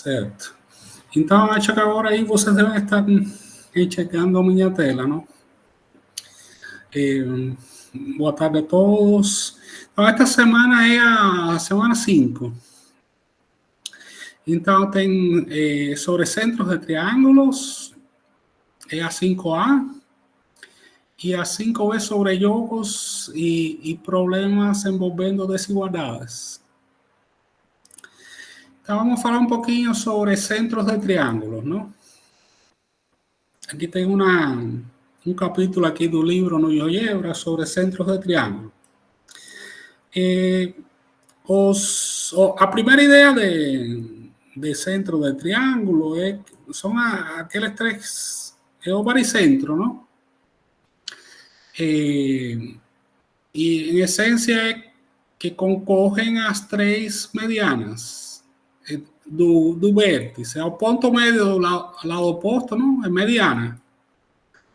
Certo. Então, acho que agora aí vocês devem estar checando a minha tela, não? Boa tarde a todos. Então, esta semana é a semana 5. Então, tem sobre centros de triângulos, é a 5A, e a 5B sobre jogos e problemas envolvendo desigualdades. Então, vamos falar um pouquinho sobre centros de triângulos, não? Aqui tem um capítulo aqui do livro no GeoGebra sobre centros de triângulo. A primeira ideia de centro de triângulo são aqueles três, o baricentro, não? E em essência é que concorrem as três medianas do vértice. O ponto médio do lado oposto, não? É mediana.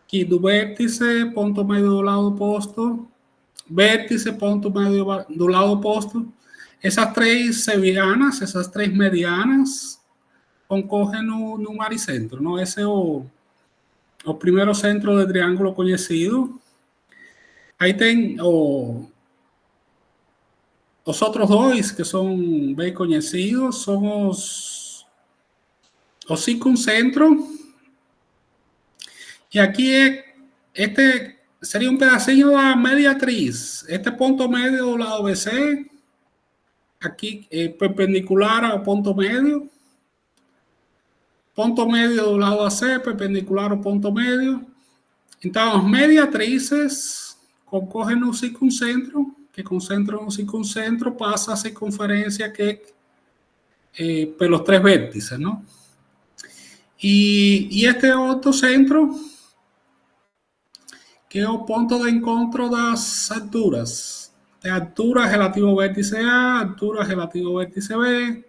Aqui do vértice, ponto médio do lado oposto, vértice, ponto médio do lado oposto. Essas três sevianas, essas três medianas, concorrem no baricentro, não? Esse é o primeiro centro de triângulo conhecido. Aí tem os outros dois, que são bem conhecidos, são os circuncentro. E aqui este seria um pedacinho da mediatriz. Este ponto médio do lado BC, aqui perpendicular ao ponto médio do lado AC, perpendicular ao ponto médio. Então, as mediatrizes concorrem no circuncentro, que concentra no circuncentro, passa a circunferência que pelos três vértices, não? E este outro centro, que é o ponto de encontro das alturas. De altura relativo ao vértice A, altura relativo ao vértice B.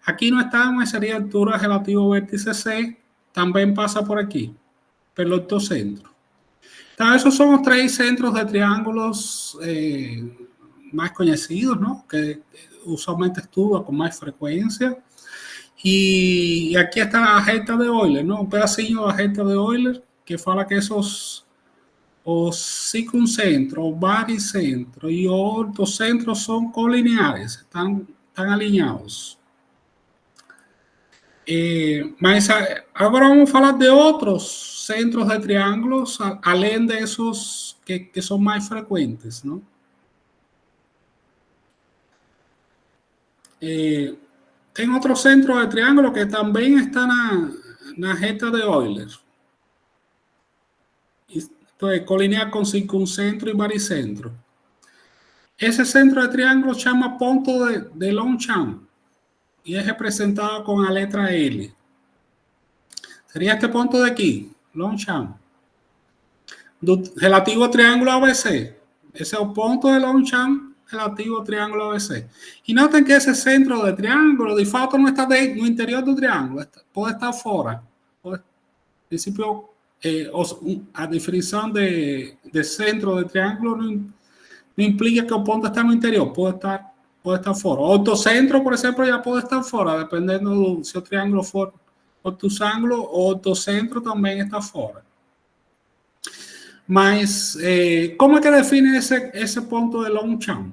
Aqui não está, mas seria altura relativo ao vértice C. Também passa por aqui, pelo outro centro. Então, esos son los tres centros de triángulos más conocidos, ¿no? Que usualmente estudio con más frecuencia. Y aquí está la reta de Euler, ¿no? Un pedacillo de la reta de Euler que fala que os circuncentros, os baricentros e ortocentros são colineares, estão alinhados. Mas agora vamos falar de outros centros de triângulos, além desses que são mais frequentes, não? Tem outro centro de triângulo que também está na reta de Euler. Isto é, colinear com circuncentro e baricentro. Esse centro de triângulo chama ponto de Longchamp e é representado com a letra L. Seria este ponto de aqui, Longchamp, relativo ao triângulo ABC. Esse é o ponto de Longchamp relativo ao triângulo ABC. E notem que esse centro de triângulo, de fato, não está no interior do triângulo, pode estar fora. Em princípio, a definição de centro de triângulo não implica que o ponto está no interior, pode estar fora. Outro centro, por exemplo, já pode estar fora, dependendo se o triângulo for ortosângulo, outro centro também está fora. Mas, como é que define esse ponto de Longchamp?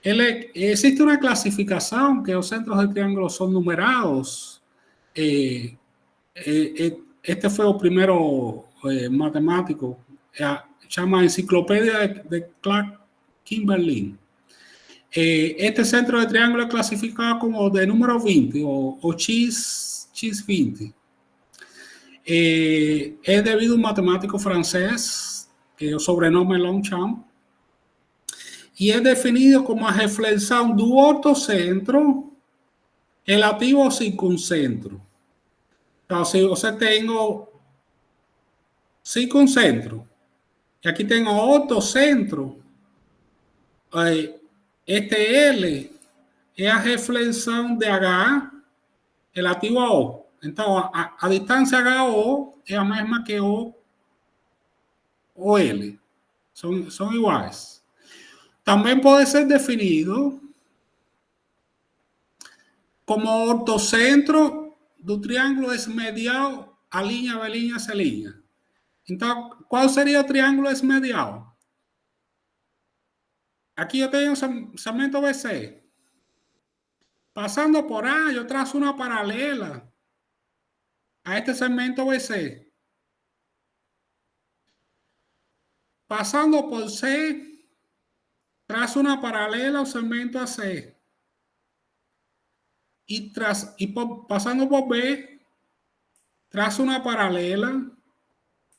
Existe uma classificação que os centros de triângulo são numerados. Este foi o primeiro matemático, chama Enciclopédia de Clark Kimberlin. Este centro de triângulo é classificado como de número 20, ou X20. É devido a um matemático francês, que o sobrenome é Longchamp, e é definido como a reflexão do ortocentro relativo ao circuncentro. Então, se você tem o circuncentro, e aqui tem o ortocentro, este L é a reflexão de H relativo a O. Então, a distância HO é a mesma que O L. São iguais. Também pode ser definido como ortocentro do triângulo esmedial a linha B, linha C, linha. Então, qual seria o triângulo esmedial? Aqui eu tenho um segmento BC. Pasando por A, yo trazo una paralela a este segmento BC. Pasando por C, trazo una paralela al segmento AC. Pasando por B, trazo una paralela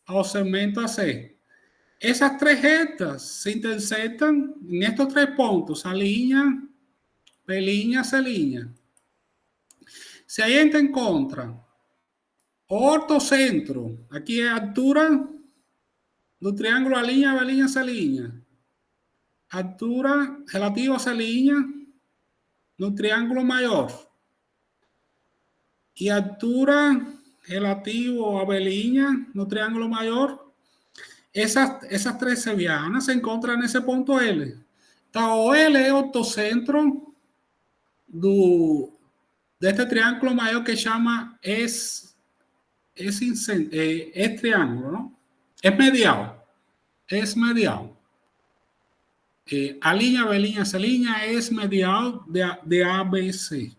al segmento AC. Esas tres rectas se intersectan en estos tres puntos, A línea, B línea, C línea. Si a gente encontra ortocentro, aquí es altura do triángulo A línea, B línea, C línea. Altura relativa a esa línea de un triángulo mayor y altura relativo a B línea de un triángulo mayor. Esas tres sevianas se encuentran en ese punto L. Então, L es ortocentro de este triángulo mayor que llama es triángulo, ¿no? Es medial. Es medial. A línea, B línea, C línea es medial de A, B, C.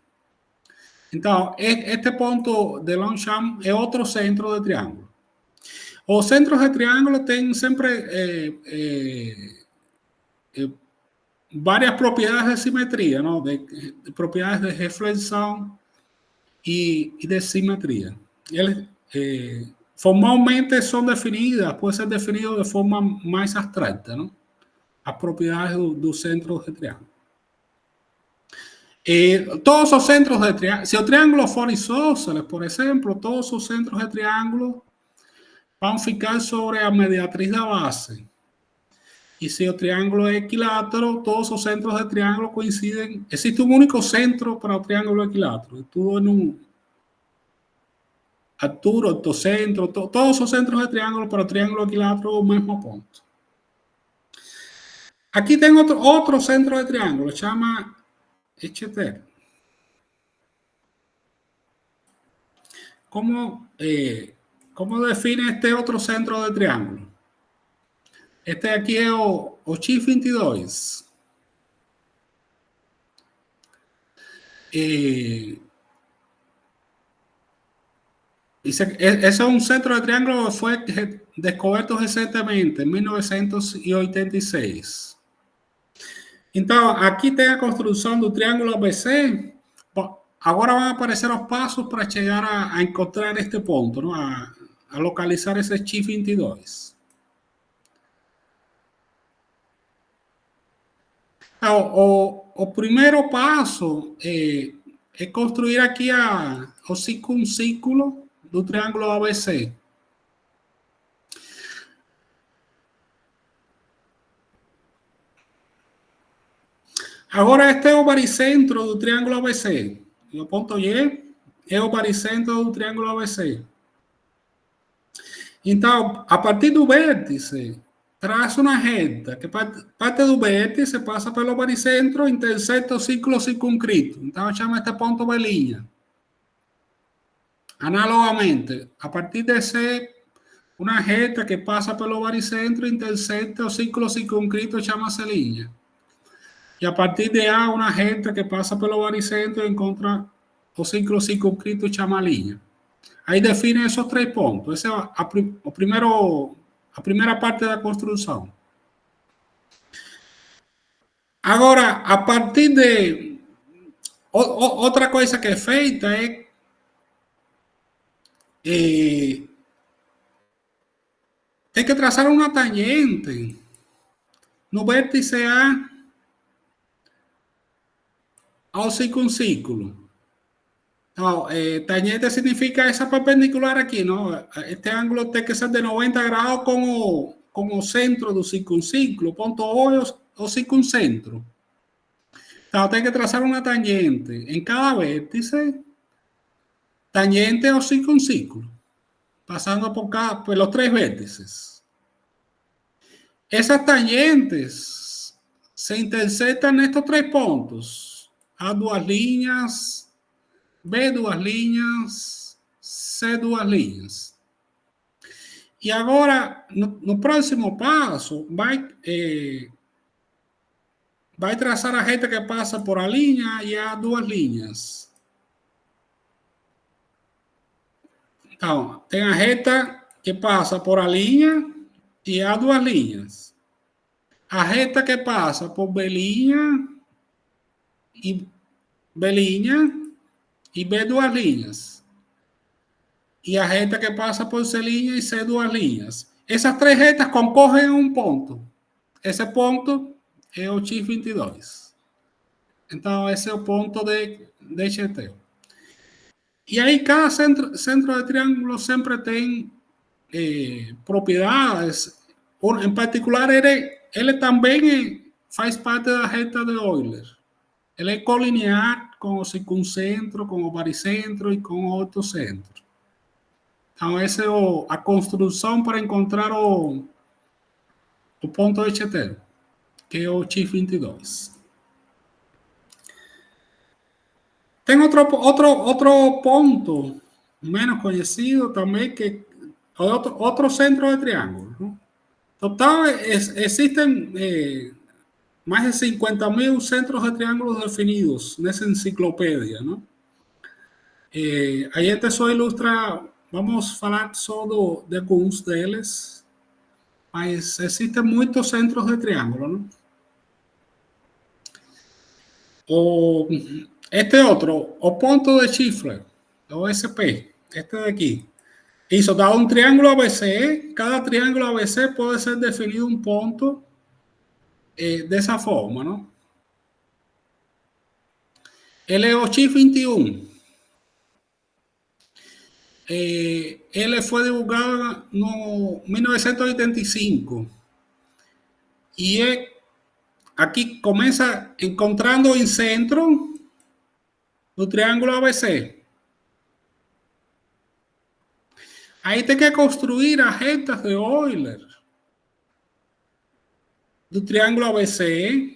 Então, este ponto de Longchamp é outro centro de triângulo. Os centros de triângulo têm sempre várias propriedades de simetria, não? De propriedades de reflexão e de simetria. Eles formalmente são definidas, pode ser definido de forma mais abstrata, não? As propriedades do centro de triângulo. Todos os centros de triângulo, se o triângulo for isósceles, por exemplo, todos os centros de triângulo vão ficar sobre a mediatriz da base. E se o triângulo é equilátero, todos os centros de triângulo coincidem. Existe um único centro para o triângulo equilátero. Tudo em um altura, ortocentro, todos os centros de triângulo para o triângulo equilátero o mesmo ponto. Aqui tem outro centro de triângulo, chama HT. ¿Cómo define este otro centro de triángulo? Este aquí es o X22. Ese es un centro de triángulo que fue descubierto recientemente, en 1986. Entonces, aquí tem a construção do triângulo ABC. Agora vão aparecer os passos para chegar a encontrar este ponto, não? A localizar esse X22. O primeiro passo é construir aqui o circuncírculo do triângulo ABC. Agora, este é o baricentro do triângulo ABC. E o ponto Y é o baricentro do triângulo ABC. Então, a partir do vértice, traça uma reta que parte do vértice, passa pelo baricentro, intersecta o círculo circunscrito. Então, chama este ponto B'. Análogamente, a partir de C, uma reta que passa pelo baricentro, intersecta o círculo circunscrito, chama C'. E a partir de A, uma reta que passa pelo baricentro, encontra o círculo circunscrito, chama linha. Aí define esses três pontos. Essa é a primeira parte da construção. Agora, a partir de... Outra coisa que é feita é tem que traçar uma tangente no vértice A ao circuncírculo. No, tangente significa esa perpendicular aquí, ¿no? Este ángulo tiene que ser de 90 grados como centro do circuncírculo, ponto O o circuncentro. Então, tem que trazar uma tangente em cada vértice, tangente ao circuncírculo, passando por los tres vértices. Essas tangentes se intersectan nestes três pontos, as duas linhas B duas linhas, C duas linhas. E agora, no próximo passo, vai traçar a reta que passa por a linha e a duas linhas. Então, tem a reta que passa por a linha e a duas linhas. A reta que passa por B' e B duas linhas. E a reta que passa por C' e C duas linhas. Essas três retas concorrem a um ponto. Esse ponto é o X22. Então, esse é o ponto de GT. E aí, cada centro de triângulo sempre tem propriedades. Em particular, ele também faz parte da reta de Euler. Ele é colinear com o circuncentro, com o baricentro e com o ortocentro. Então, essa é a construção para encontrar o ponto de GT, que é o X22. Tem outro ponto menos conhecido também, que é outro centro de triângulo, ¿no? Total, existen más de 50.000 centros de triángulos definidos en esa enciclopedia, ¿no? Aí até só ilustra, vamos falar só de alguns deles, mas existem muitos centros de triângulo, ¿no? Este otro, o ponto de Schiffer, o SP, este de aquí. Isso dá um triângulo ABC. Cada triângulo ABC pode ser definido um ponto dessa forma, não? Ele é o X21. Ele foi divulgado no 1985. E aqui começa encontrando em centro do triângulo ABC. Aí tem que construir as retas de Euler do triângulo ABC.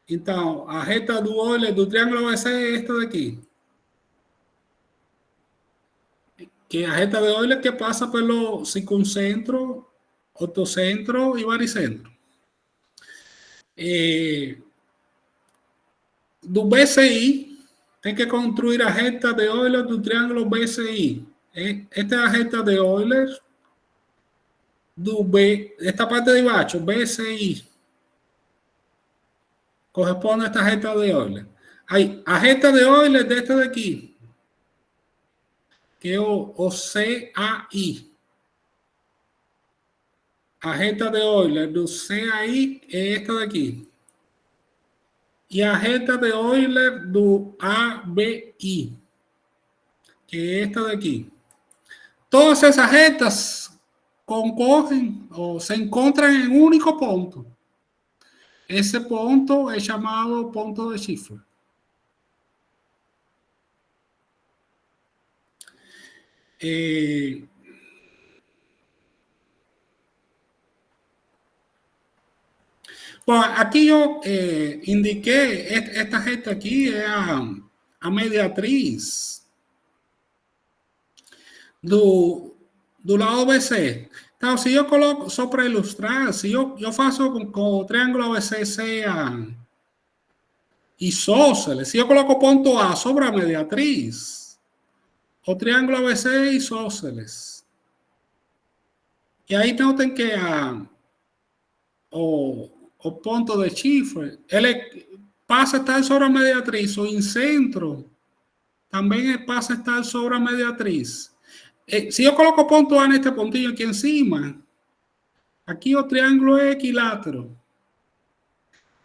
Então, a reta do Euler do triângulo ABC é esta daqui. Que é a reta de Euler que passa pelo circuncentro, ortocentro e baricentro. Do BCI, tem que construir a reta de Euler do triângulo BCI. Esta é a reta de Euler esta parte de baixo, BCI. Corresponde a esta reta de Euler. Aí, a reta de Euler desta daqui, que é o CAI. A reta de Euler do CAI é esta daqui. E a reta de Euler do ABI, que é esta daqui. Todas essas retas concorrem ou se encontram em um único ponto. Esse ponto é chamado ponto de Schiffer. Bom, aqui eu indiquei, esta reta aqui é a mediatriz do lado BC. Então, se eu coloco, só para ilustrar, se eu faço com o triângulo ABC seja isósceles, se eu coloco o ponto A sobre a mediatriz, o triângulo ABC é isósceles. E aí notem que o ponto de Schiffer, ele passa a estar sobre a mediatriz, o incentro também passa a estar sobre a mediatriz. Se eu coloco o ponto A neste pontinho aqui em cima, aqui o triângulo é equilátero.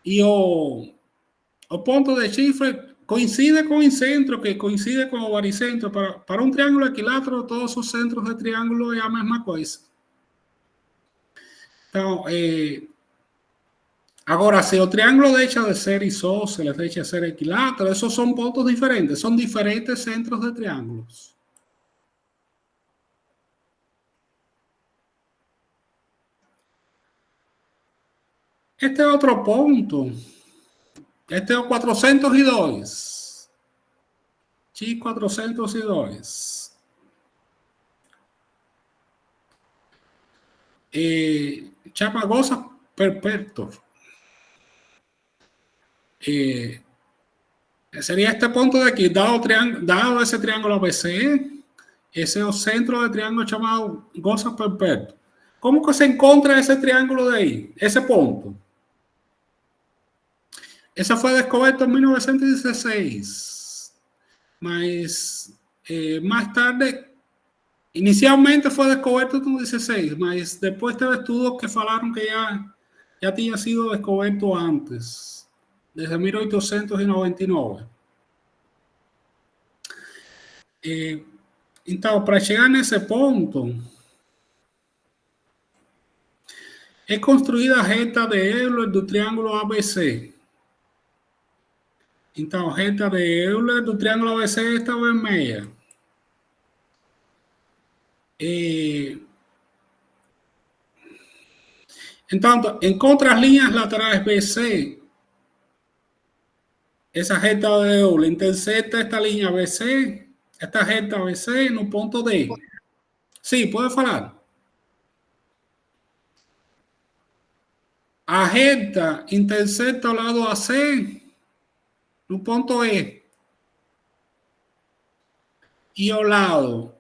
E o ponto de Schiffer coincide com o incentro, que coincide com o baricentro. Para um triângulo equilátero, todos os centros de triângulo é a mesma coisa. Então, agora, se o triângulo deixa de ser isósceles, deixa de ser equilátero, esos são pontos diferentes, são diferentes centros de triângulos. Este é outro ponto. Este é o 402. X402. Chamagosa perpetuo. Sería este punto de aquí, dado ese triángulo ABC, ese centro de triángulo llamado goza perpetuo. ¿Cómo que se encuentra ese triángulo de ahí? Ese punto. Ese fue descubierto en 1916. Más tarde, inicialmente fue descubierto en 2016, mas después de estudios que falaron que ya había sido descubierto antes, desde 1899. Então, para chegar nesse ponto, é construída a reta de Euler do triângulo ABC. Então, a reta de Euler do triângulo ABC está vermelha. Então, encontra as linhas laterais BC. Essa reta de Euler intersecta esta linha BC, esta reta BC no ponto D. Sim, pode falar. A reta intersecta o lado AC no ponto E. E ao lado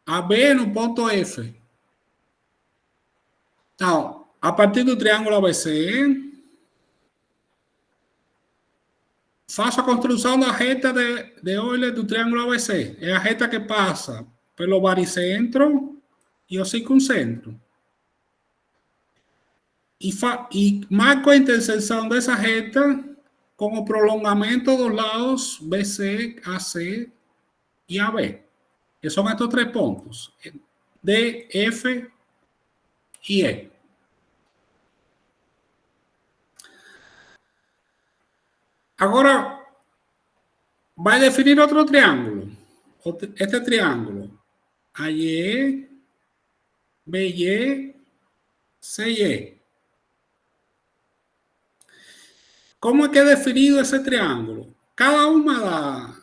AB no ponto F. Então, a partir do triângulo ABC, faço a construção da reta de Euler do triângulo ABC. É a reta que passa pelo baricentro e o circuncentro. E marco a interseção dessa reta com o prolongamento dos lados BC, AC e AB. Que são estes três pontos. D, F e E. Agora, vai definir outro triângulo. Este triângulo. AE, BE, CE. Como é que é definido esse triângulo? Cada uma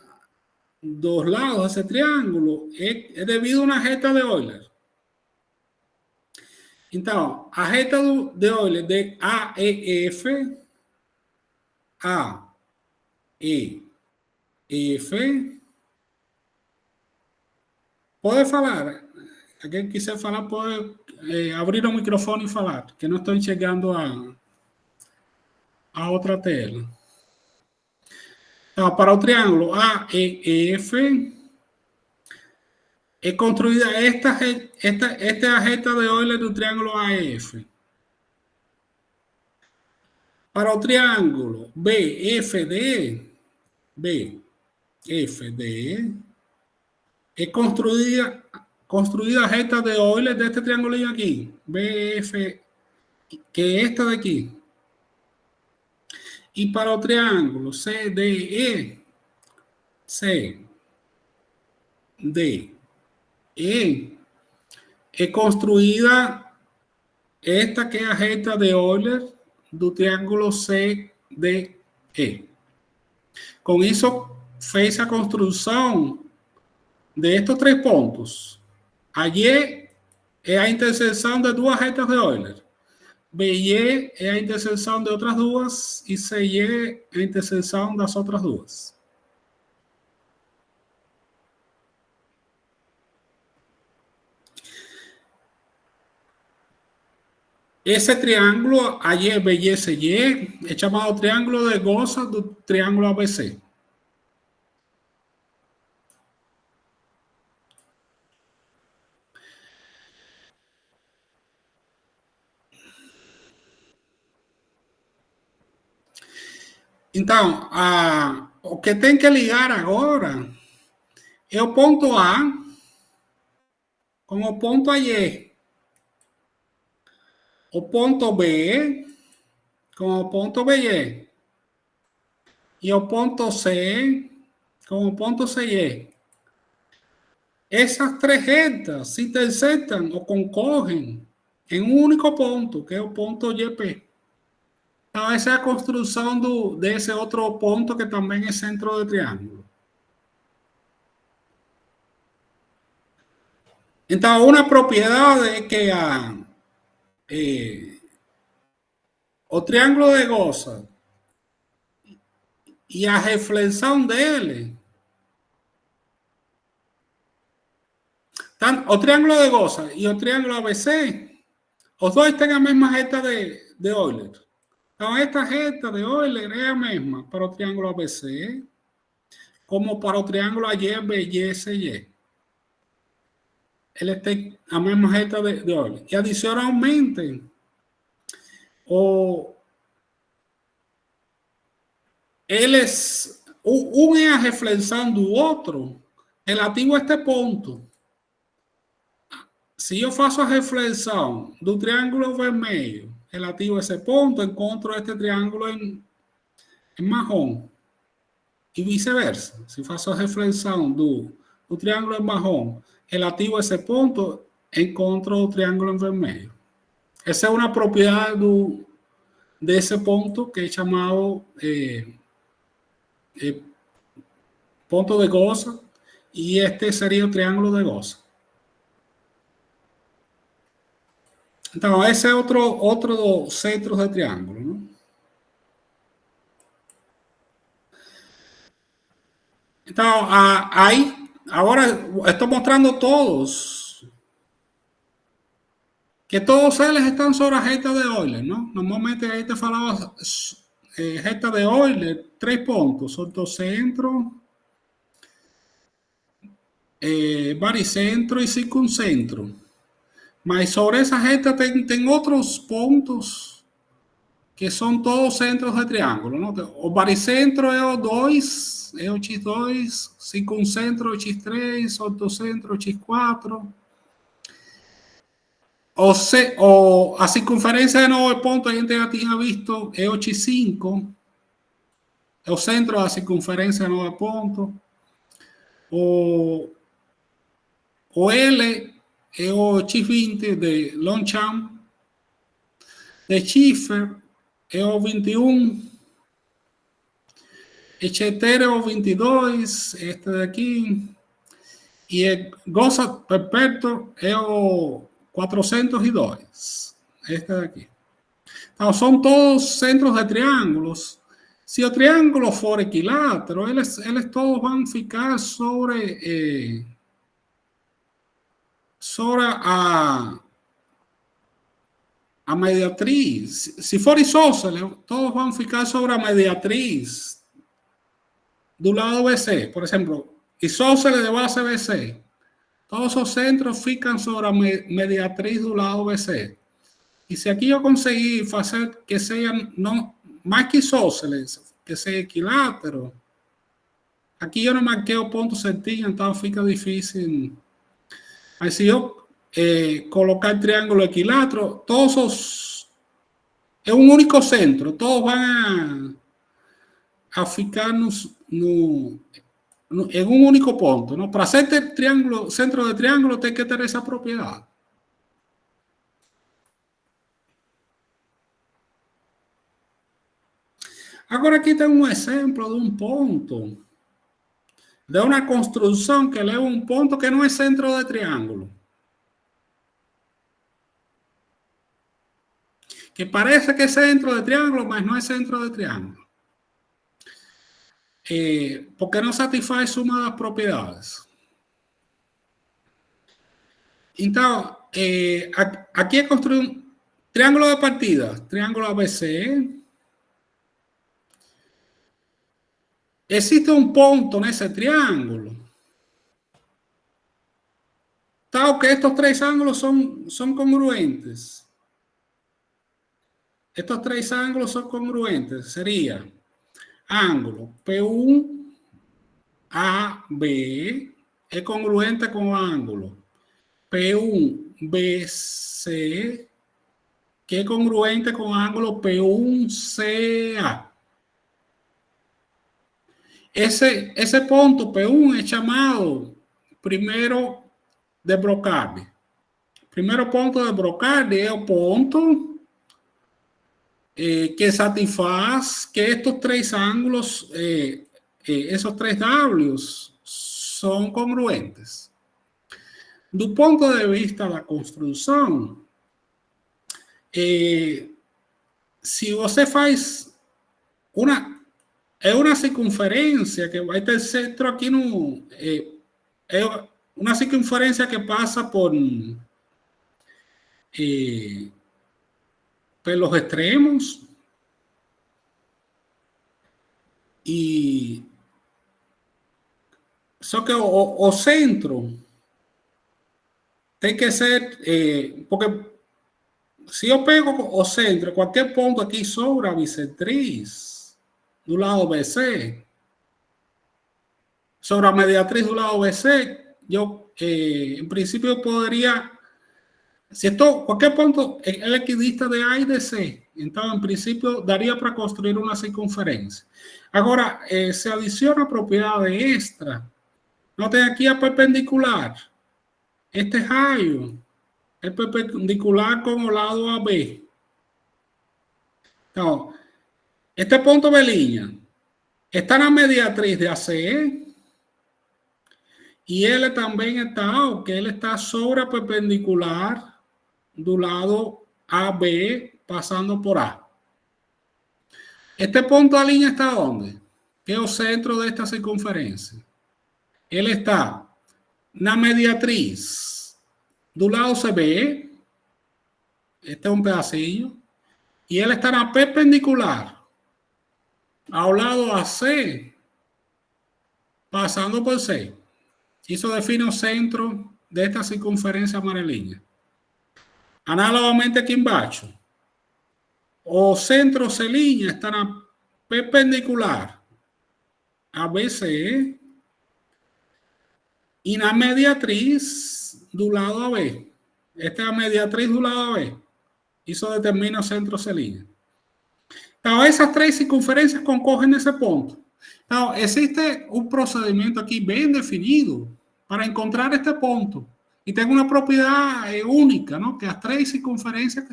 dos lados desse triângulo é devido a uma reta de Euler. Então, a reta de Euler de AEF, AEF, pode falar. Quem quiser falar pode abrir o microfone e falar, que não estou enxergando a outra tela. Então, para o triângulo AEF, é construída esta é a reta de Euler do triângulo AEF. Para o triângulo BFD, é construída a reta de Euler deste triângulo aqui, BF, que é esta daqui. E para o triângulo CDE, é construída esta que é a reta de Euler do triângulo CDE. Com isso, fez a construção destes três pontos. Allí é a interseção de duas retas de Euler. BE é a interseção de outras duas e CE é a interseção das outras duas. Esse triângulo, AE, BE, CE, é chamado triângulo de Goza do triângulo ABC. Então, o que tem que ligar agora é o ponto A com o ponto AE. O ponto B com o ponto BE. E o ponto C com o ponto CE. Essas três retas se intersectam ou concorrem em um único ponto, que é o ponto GP. Então, essa é a construção desse outro ponto que também é centro de triângulo. Entonces, una propiedad es que o triángulo de Goza e a reflexão dele, o triángulo de Goza e o triángulo ABC, os dois têm a mesma reta de Euler. Então, esta reta de Euler é a mesma para o triângulo ABC como para o triângulo AYBYCY. Eles têm a mesma reta de Euler. E adicionalmente, eles, um é a reflexão do outro relativo a este ponto. Se eu faço a reflexão do triângulo vermelho relativo a esse ponto, encontro este triângulo em marrom. E vice-versa. Se faço a reflexão do triângulo em marrom relativo a esse ponto, encontro o triângulo em vermelho. Essa é uma propriedade desse ponto que é chamado ponto de Goza, e este seria o triângulo de Goza. Então, esse é outro dos centros de triângulo, não? Então, aí, agora estou mostrando todos, que todos eles estão sobre a reta de Euler, não? Normalmente aí te falava reta de Euler, 3 pontos, ortocentro, baricentro e circuncentro. Mas sobre essa reta tem outros pontos que são todos centros de triângulo, não? O baricentro é o 2, é o x2, circuncentro é o x3, ortocentro é o x4. A circunferência de 9 pontos, a gente já tinha visto, é o x5. É o centro da circunferência de 9 pontos. O L é o x20 de Longchamp. De Schiffer é o 21. Echeter é o 22, este daqui. E Goza Perpétuo é o 402, este daqui. Então, são todos centros de triângulos. Se o triângulo for equilátero, eles todos vão ficar sobre a mediatriz. Se for isósceles, todos vão ficar sobre a mediatriz do lado BC. Por exemplo, isósceles de base BC. Todos os centros ficam sobre a mediatriz do lado BC. E se aqui eu conseguir fazer que seja mais que isósceles, que seja equilátero, aqui eu não marquei o ponto certinho, então fica difícil. Mas se eu colocar triângulo equilátero, é um único centro, todos vão a ficar em um único ponto, não? Para ser centro de triângulo tem que ter essa propriedade. Agora aqui tem um exemplo de um ponto, de uma construção que leva um ponto que não é centro de triângulo. Que parece que é centro de triângulo, mas não é centro de triângulo. Porque não satisfaz uma das propriedades. Então, aqui é construir um triângulo de partida, triângulo ABC. Existe um ponto nesse triângulo, tal que estes 3 ângulos são congruentes. Estes 3 ângulos são congruentes. Seria ângulo P1AB é congruente com o ângulo P1BC, que é congruente com o ângulo P1CA. Esse ponto P1 é chamado primeiro de Brocard. O primeiro ponto de Brocard é o ponto que satisfaz que estes 3 ângulos, esos 3 Ws, são congruentes. do ponto de vista da construção, se você faz uma circunferência que vai ter centro aqui no... É uma circunferência que passa pelos extremos e só que o centro tem que ser, porque se eu pego o centro, qualquer ponto aqui sobra a bissetriz do lado BC, sobre a mediatriz do lado BC, yo en principio podría, si esto, cualquier punto es el equidista de A y de C, entonces en principio daría para construir una circunferencia. Ahora, se adiciona propiedades extra. Noten aquí a perpendicular. Este rayo es perpendicular con el lado AB. Então, este ponto de línea está na mediatriz de ACE e ele também está, que ele está sobre a perpendicular do lado AB, passando por A. Este ponto da linha está onde? Que é o centro desta circunferência. Ele está na mediatriz do lado CB, este é um pedacinho, e ele está na perpendicular ao lado AC, passando por C. Isso define o centro desta circunferência amarelinha. Análogamente aqui embaixo, o centro C' está na perpendicular a BC e na mediatriz do lado AB. Esta é a mediatriz do lado AB. Isso determina o centro C'. Então, essas três circunferências concorrem nesse ponto. Então, existe um procedimento aqui bem definido para encontrar este ponto. E tem uma propriedade única, não? Que as três circunferências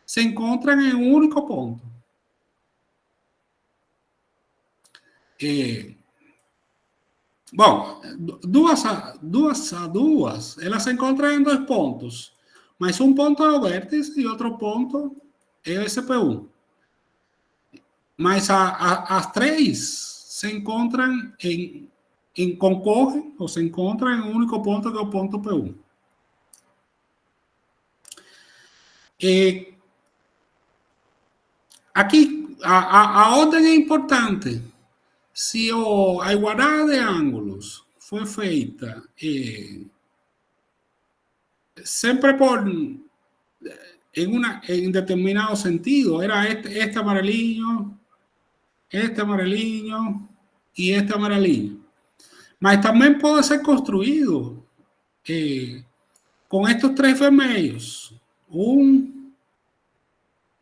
se encontram em um único ponto. Bom, duas a duas, elas se encontram em dois pontos. Mas um ponto é o vértice e outro ponto é o SP1. Mas as três se encontram concorrem ou se encontram em um único ponto, que é o ponto P1. Aqui, a ordem é importante. Se a igualdade de ângulos foi feita sempre em determinado sentido, era este amarelinho e este amarelinho. Mas também pode ser construído com estes três vermelhos. 1,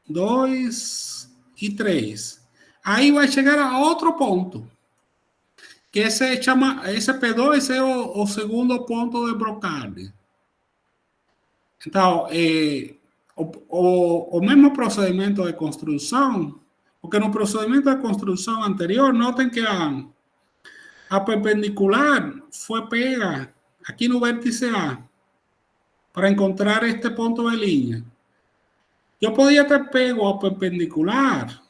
2 e 3. Aí vai chegar a outro ponto, que esse chama, esse P2 esse é o segundo ponto de Brocard. Então, o mesmo procedimento de construção, porque no procedimento de construção anterior, notem que a perpendicular foi pega aqui no vértice A para encontrar este ponto de linha. Eu podia ter pego a perpendicular,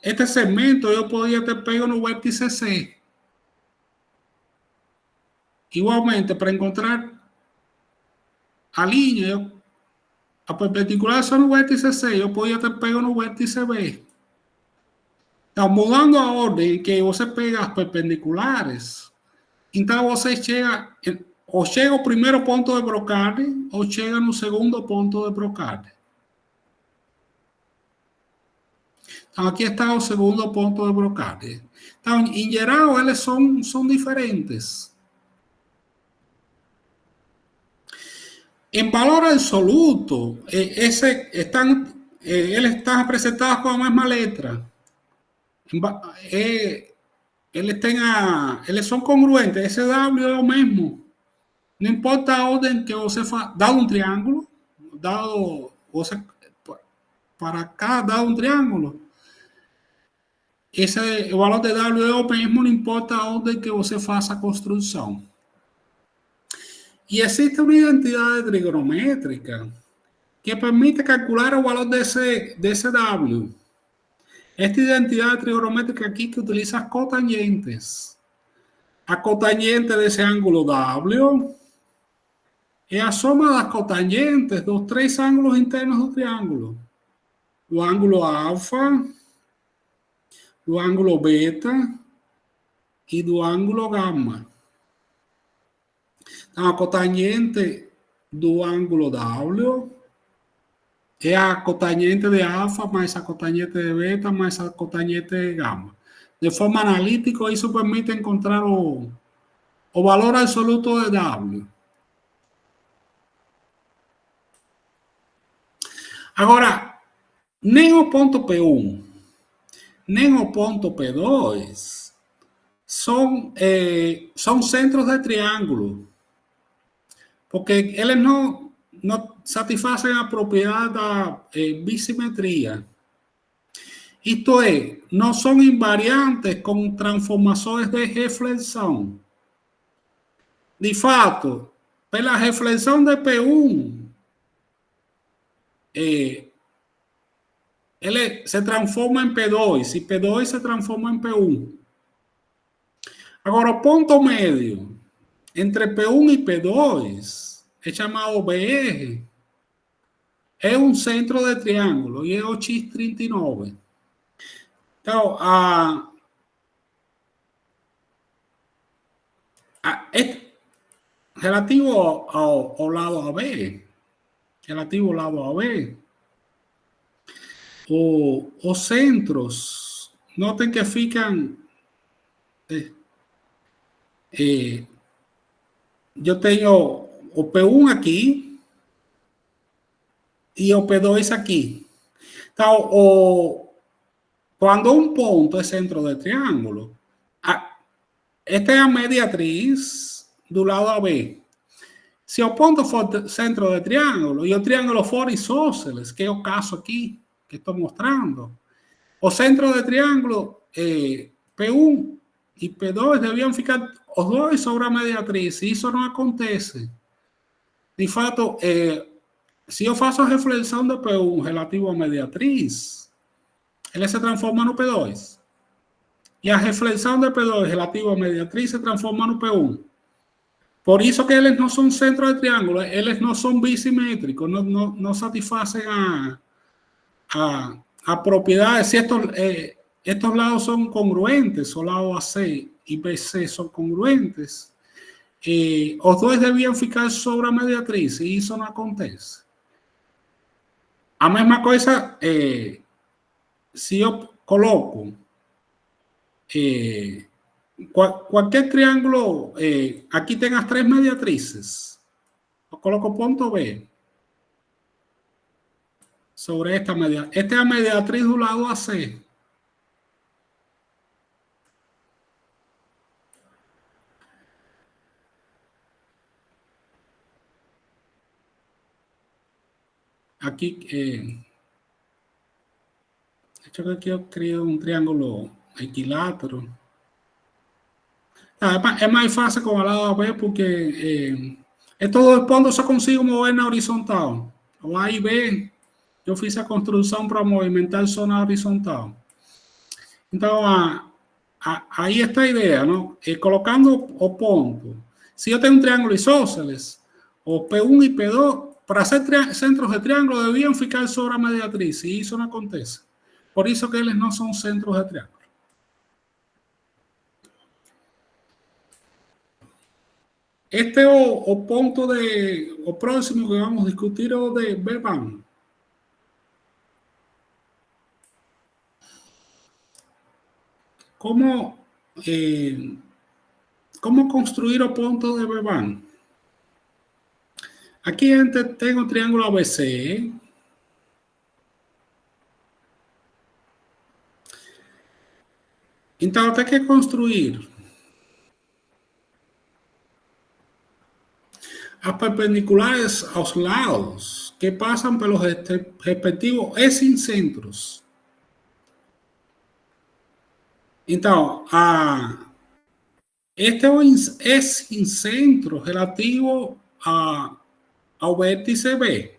este segmento eu podia ter pego no vértice C. Igualmente, para encontrar a linha, a perpendicular só no vértice C, eu podia ter pego no vértice B. Então, mudando a ordem em que você pega as perpendiculares, então você chega, ou chega ao primeiro ponto de Brocard, ou chega no segundo ponto de Brocard. Então, aqui está o segundo ponto de Brocard. Então, em geral, eles são diferentes. Em valor absoluto, eles estão representados com a mesma letra. Eles são congruentes. Esse W é o mesmo. Não importa a ordem que você faz. Dado um triângulo, para cada dado um triângulo, o valor de W é o mesmo, não importa a ordem que você faça a construção. Y existe una identidad trigonométrica que permite calcular el valor de ese W. Esta identidad trigonométrica aquí que utiliza cotangentes. A cotangente de ese ángulo W es a soma das cotangentes dos três ángulos internos do triângulo. Do ângulo alfa, do ângulo beta e do ângulo gama. Então, a cotangente do ângulo W é a cotangente de alfa mais a cotangente de beta mais a cotangente de gama. De forma analítica, isso permite encontrar o valor absoluto de W. Agora, nem o ponto P1, nem o ponto P2 são centros de triângulo, porque eles não satisfazem a propriedade da bissimetria. Isto é, não são invariantes com transformações de reflexão. De fato, pela reflexão de P1, ele se transforma em P2 e P2 se transforma em P1. Agora, o ponto médio entre P1 e P2 é chamado BR, é um centro de triângulo e é o X39. Então, relativo ao lado AB, os centros, notem que ficam... eu tenho o P1 aqui e o P2 aqui. Então, quando um ponto é centro de triângulo, esta é a mediatriz do lado AB. Se o ponto for centro de triângulo e o triângulo for isósceles, que é o caso aqui que estou mostrando, o centro de triângulo P1 e P2 deviam ficar os dois sobre a mediatriz, e isso não acontece. De fato, se eu faço a reflexão de P1 relativo à mediatriz, ele se transforma no P2. E a reflexão de P2 relativo à mediatriz se transforma no P1. Por isso que eles não são centro de triângulo, eles não são bissimétricos, não satisfazem a propriedade. Se estos lados são congruentes, o lado AC e BC são congruentes, os dois deviam ficar sobre a mediatriz, e isso não acontece. A mesma coisa, se eu coloco qualquer triângulo, aqui tem as três mediatrizes, eu coloco ponto B sobre esta mediatriz. Esta é a mediatriz do lado AC. Aqui, aqui eu crio um triângulo equilátero. É mais fácil com o lado B porque estes dois pontos só consigo mover na horizontal. O A e B, eu fiz a construção para movimentar só na horizontal. Então, aí está a ideia, não? Colocando o ponto. Se eu tenho um triângulo isósceles, o P1 e P2, para ser centros de triângulo, deviam ficar sobre a mediatriz, e isso não acontece. Por isso que eles não são centros de triângulo. Este é o ponto o próximo que vamos discutir, é o de Vebán. Como construir o ponto de Vebán? Aqui a gente tem o triângulo ABC. Então, tem que construir as perpendiculares aos lados que passam pelos respectivos essincentros. Então, este é o essincentro relativo ao vértice B.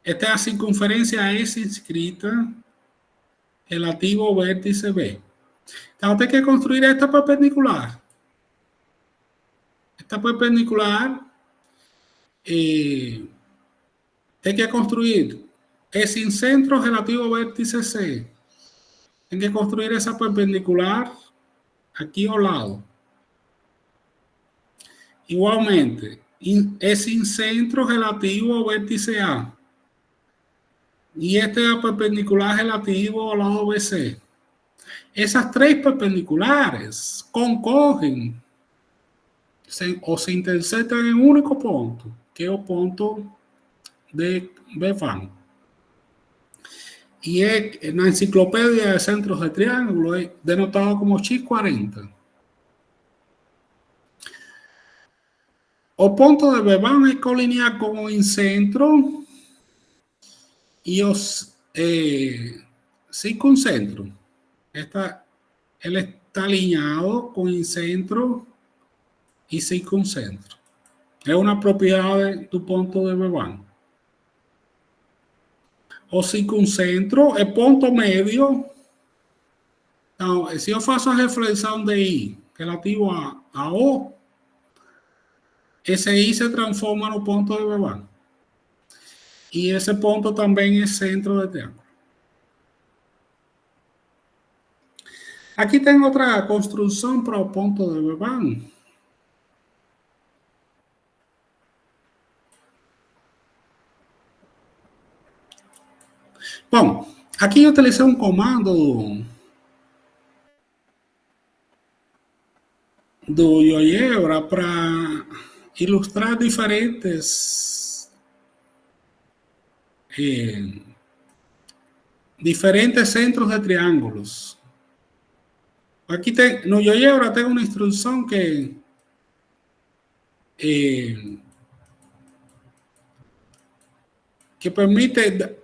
Esta es la circunferencia S inscrita relativo ao vértice B. Então, tem que construir esta perpendicular. Esta perpendicular tem que construir esse incentro relativo ao vértice C. Tem que construir essa perpendicular aqui ao lado. Igualmente, esse incentro relativo ao vértice A. E este é a perpendicular relativo ao lado BC. Essas três perpendiculares concorrem ou se interceptam em um único ponto, que é o ponto de B-Van. E na enciclopédia de centros de triângulo é denotado como X40. O ponto de B-Van é colinear com o incentro e os circuncentros. Ele está alinhado com incentro e circuncentro. É uma propriedade do ponto de B-Van. O circuncentro é ponto médio. Então, se eu faço a reflexão de I relativo a O, esse I se transforma no ponto de B-Van. E esse ponto também é centro de triângulo. Aqui tem outra construção para o ponto de B-Van. Bom, aqui eu utilizei um comando do GeoGebra para ilustrar diferentes centros de triângulos. Aqui no GeoGebra tem uma instrução que permite,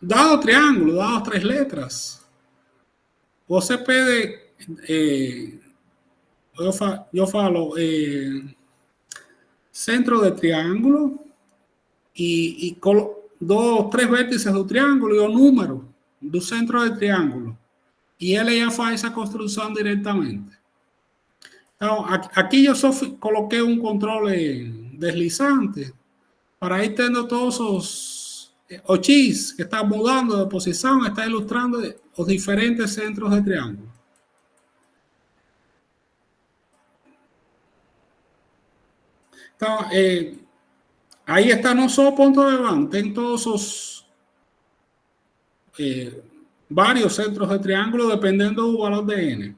dado triângulo, dado 3 letras, você pode, eu falo centro de triângulo e dou 3 vértices do triângulo e o número do centro de triângulo. E ele já faz essa construção diretamente. Então, aqui eu só coloquei um controle deslizante para ir tendo todos o X que está mudando de posição, está ilustrando os diferentes centros de triângulo. Então, aí está não só o ponto de B-Van, tem todos os vários centros de triângulo dependendo do valor de N.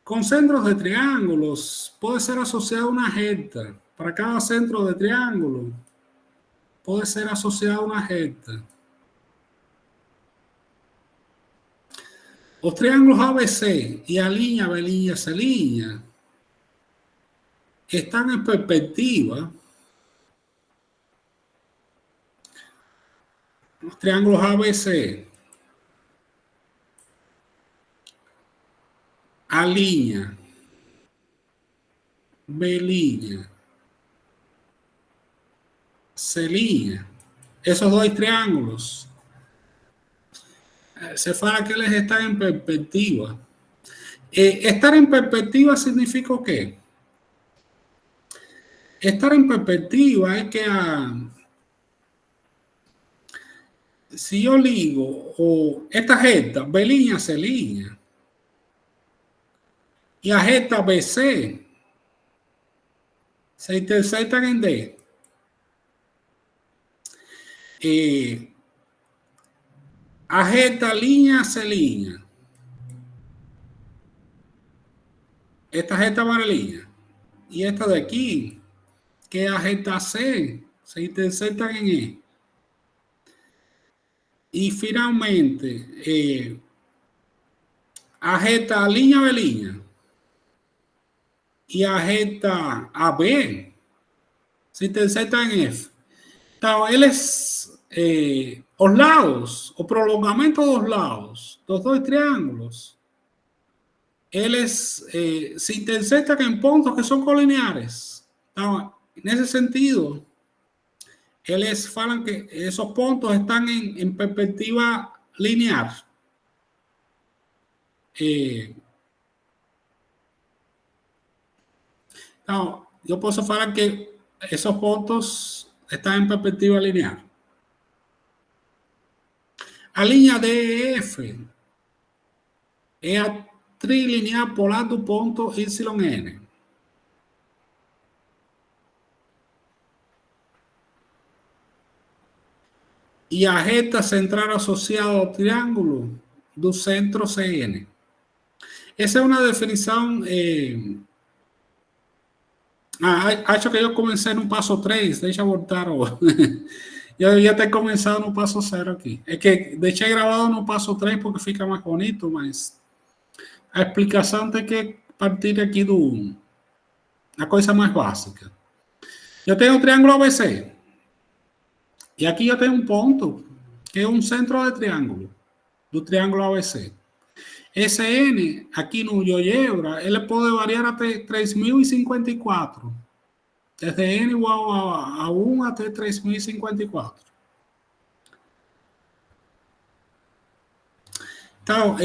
Com centros de triângulos, pode ser associada uma reta. Para cada centro de triângulo, pode ser associada uma reta. Os triângulos ABC e a linha B', C' estão em perspectiva. Os triângulos ABC, a linha B', C', esos dois triângulos, se fala que eles están en perspectiva. Estar en perspectiva significa o qué? Estar en perspectiva es que si yo ligo esta reta B', C', y a reta BC se intersectan en D. A reta línea C', esta reta amarelilla y esta de aquí, que es a reta C, se intersectan en E. Y finalmente, a reta línea B' y a reta AB se interceptan en F. Então, eles, os lados, o prolongamento dos lados, dos dois triângulos, se intersectan en puntos que son colineares. En ese sentido, falan que esos puntos están en perspectiva lineal. Yo puedo falar que esos puntos están en perspectiva lineal. A linha DEF é a trilinear polar do ponto YN. E a reta central associada ao triângulo do centro CN. Essa é uma definição. Acho que eu comecei no passo 3, deixa eu voltar. Eu devia ter começado no passo 0 aqui. É que deixei gravado no passo 3 porque fica mais bonito, mas a explicação tem que partir aqui da coisa mais básica. Eu tenho o triângulo ABC. E aqui eu tenho um ponto que é um centro de triângulo, do triângulo ABC. Esse N, aqui no GeoGebra, ele pode variar até 3054. Desde N igual a 1 até 3054. Então,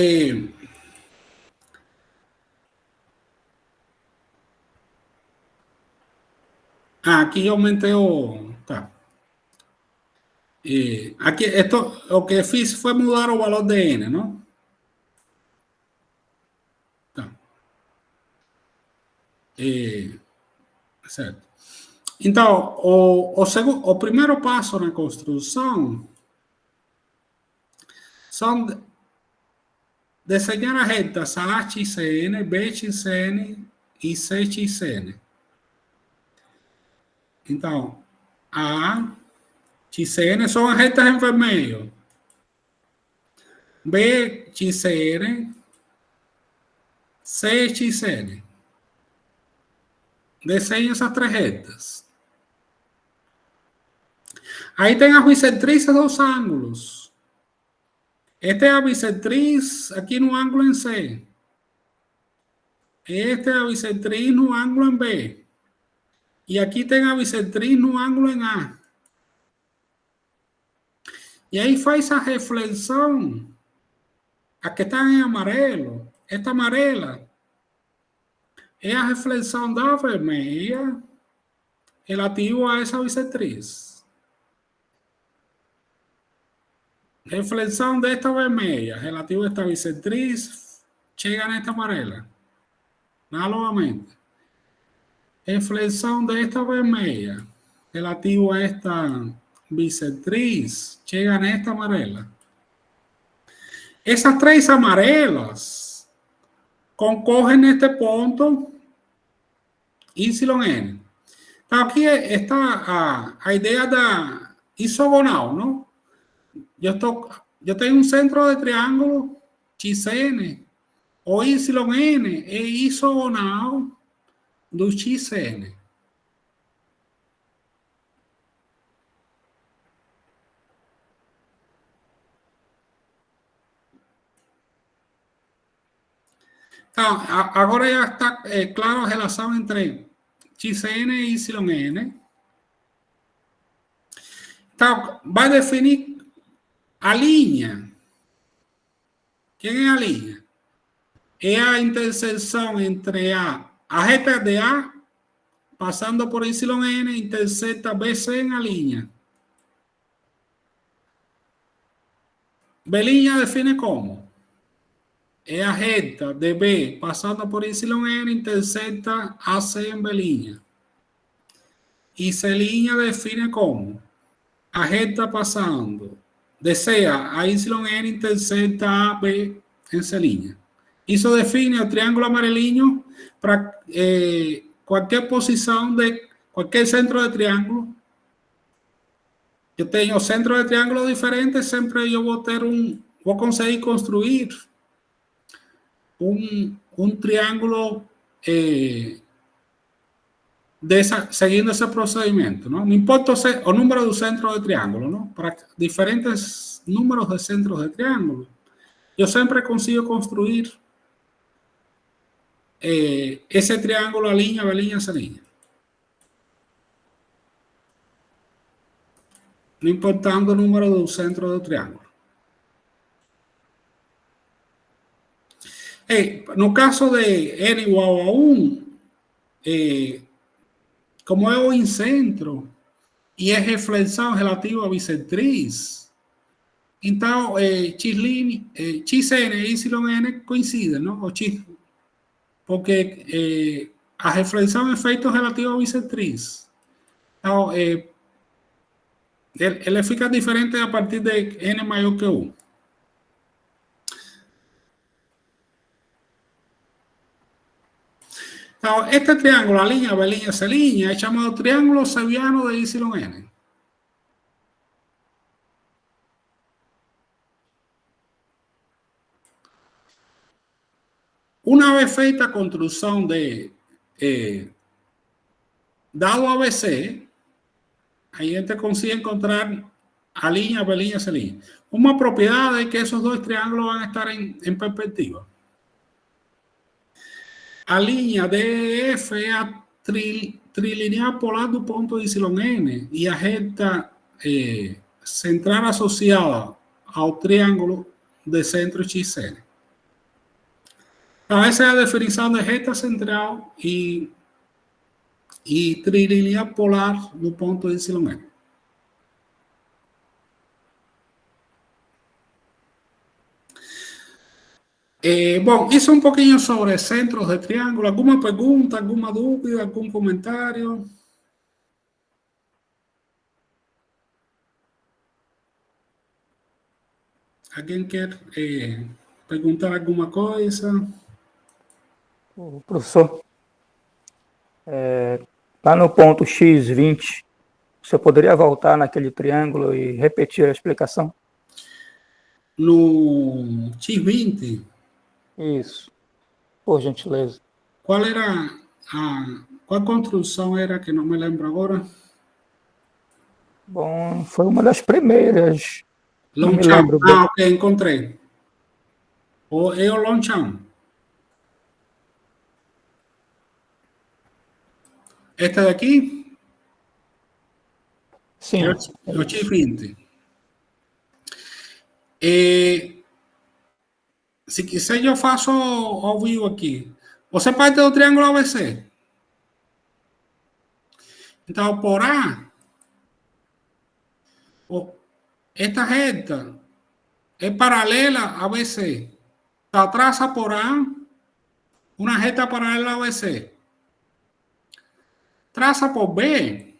aqui eu aumentei o... Tá. Aqui, o que fiz foi mudar o valor de N, não? Tá. Certo. Então, o primeiro passo na construção são desenhar as retas AXN, BXN e CXN. Então, A, XN são as retas em vermelho. B, XN, C, XN. Desenhe essas três retas. Aí tem a bissetriz dos ângulos. Esta é a bissetriz aqui no ângulo em C. Esta é a bissetriz no ângulo em B. E aqui tem a bissetriz no ângulo em A. E aí faz a reflexão. A que está em amarelo, esta amarela, é a reflexão da vermelha relativo a essa bissetriz. Reflexão desta vermelha relativo a esta bissetriz chega nesta amarela. Novamente. Reflexão desta vermelha relativo a esta bissetriz chega nesta amarela. Essas três amarelas concorrem neste ponto YN. Então, aqui está a ideia da isogonal, não? Eu tenho um centro de triângulo XN, o YN é isogonal do XN. Então, agora já está claro a relação entre XN e YN. Então, vai definir a linha. Quem é a linha? É a interseção entre a reta de A, passando por YN, intersecta BC em a linha. B' define como? É a reta de B passando por YN, intersecta AC em B'. E C' define como? A reta passando de C a YN, intersecta AB em C'. Isso define o triângulo amarelinho para qualquer posição de qualquer centro de triângulo. Eu tenho centro de triângulo diferente, sempre eu vou conseguir construir um triângulo seguindo esse procedimento, não? Não importa o número do centro de triângulo, não? Para diferentes números de centros de triângulo, eu sempre consigo construir ese triángulo alinea, B', C'. No importando o número do centro do triângulo. No caso de n igual a 1, como é o incentro e é reflexão relativa à bissetriz, então xn e yn coincidem, não? Porque a reflexão é feita relativa à bissetriz. Então, ele fica diferente a partir de n maior que 1. Então, este triângulo, a linha B', C', é chamado triângulo seviano de YN. Una vez feita a construção de dado ABC, aí a gente consegue encontrar a linha B', C'. Uma propriedade é que esses dois triângulos vão estar em perspectiva. A linha DEF é a trilinear polar do ponto YN e a reta central associada ao triângulo de centro XN. Então, essa é a definição de reta central e trilinear polar do ponto YN. Bom, isso um pouquinho sobre centros de triângulo. Alguma pergunta, alguma dúvida, algum comentário? Alguém quer perguntar alguma coisa? Professor, lá no ponto x20, você poderia voltar naquele triângulo e repetir a explicação? No x20? Isso, por gentileza. Qual era qual construção era, que não me lembro agora? Bom, foi uma das primeiras. Longchamp. Ok, encontrei. É o Longchamp. Esta daqui? Sim. É o x20. Se quiser, eu faço ao vivo aqui. Você parte do triângulo ABC. Então, por A, esta reta é paralela a ABC. Então, traça por A uma reta paralela a ABC. Traça por B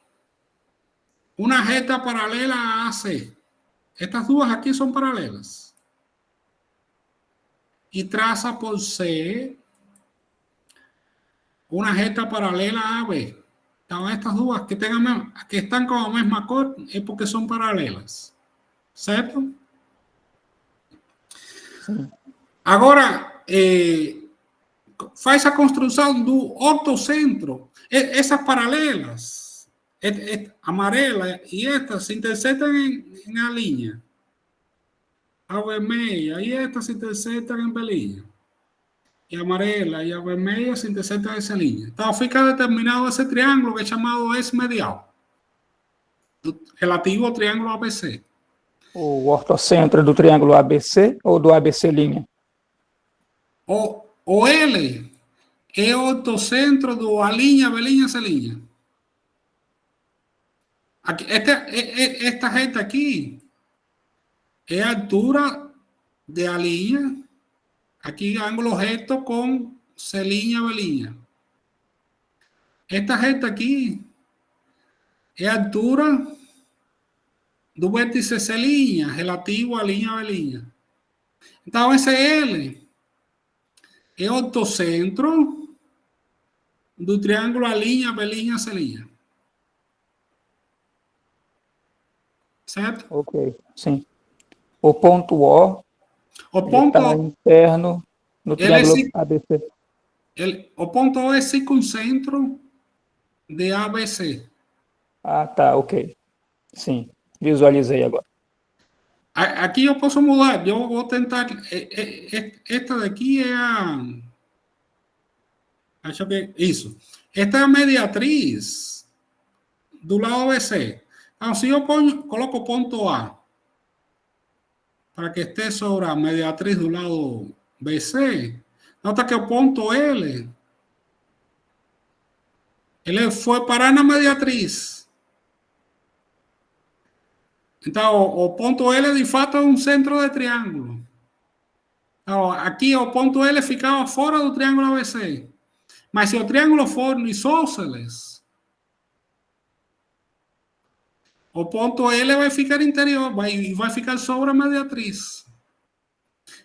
uma reta paralela a AC. Estas duas aqui são paralelas. E traça por C uma reta paralela a AB. Então, estas duas que estão com a mesma cor é porque são paralelas. Certo? Sim. Agora, faz a construção do ortocentro. Essas paralelas, amarela e esta, se interceptam em A'. A vermelha e esta se interceptam em B'. E a amarela e a vermelha se interceptam nessa linha. Então, fica determinado esse triângulo que é chamado S-medial, relativo ao triângulo ABC. O ortocentro do triângulo ABC ou do ABC'? O L é o ortocentro do A', B', C'. Aqui, esta reta aqui é a altura de A', aqui ângulo reto com C', B'. Esta reta aqui é a altura do vértice C' relativo à linha B'. Então, esse L é o ortocentro do triângulo A', B', C'. Certo? Ok, sim. O ponto O está interno no triângulo ABC. O ponto O é circuncentro de ABC. Ah, tá, ok. Sim, visualizei agora. Aqui eu posso mudar. Eu vou tentar. Esta daqui é Acho que isso. Esta é a mediatriz do lado BC. Então, se eu coloco ponto A para que esté sobre a mediatriz do lado BC, nota que o ponto L ele foi parar na mediatriz. Então, o ponto L de fato é um centro de triângulo. Então, aqui o ponto L ficava fora do triângulo ABC. Mas se o triângulo for isósceles, o ponto L vai ficar interior, vai ficar sobre a mediatriz.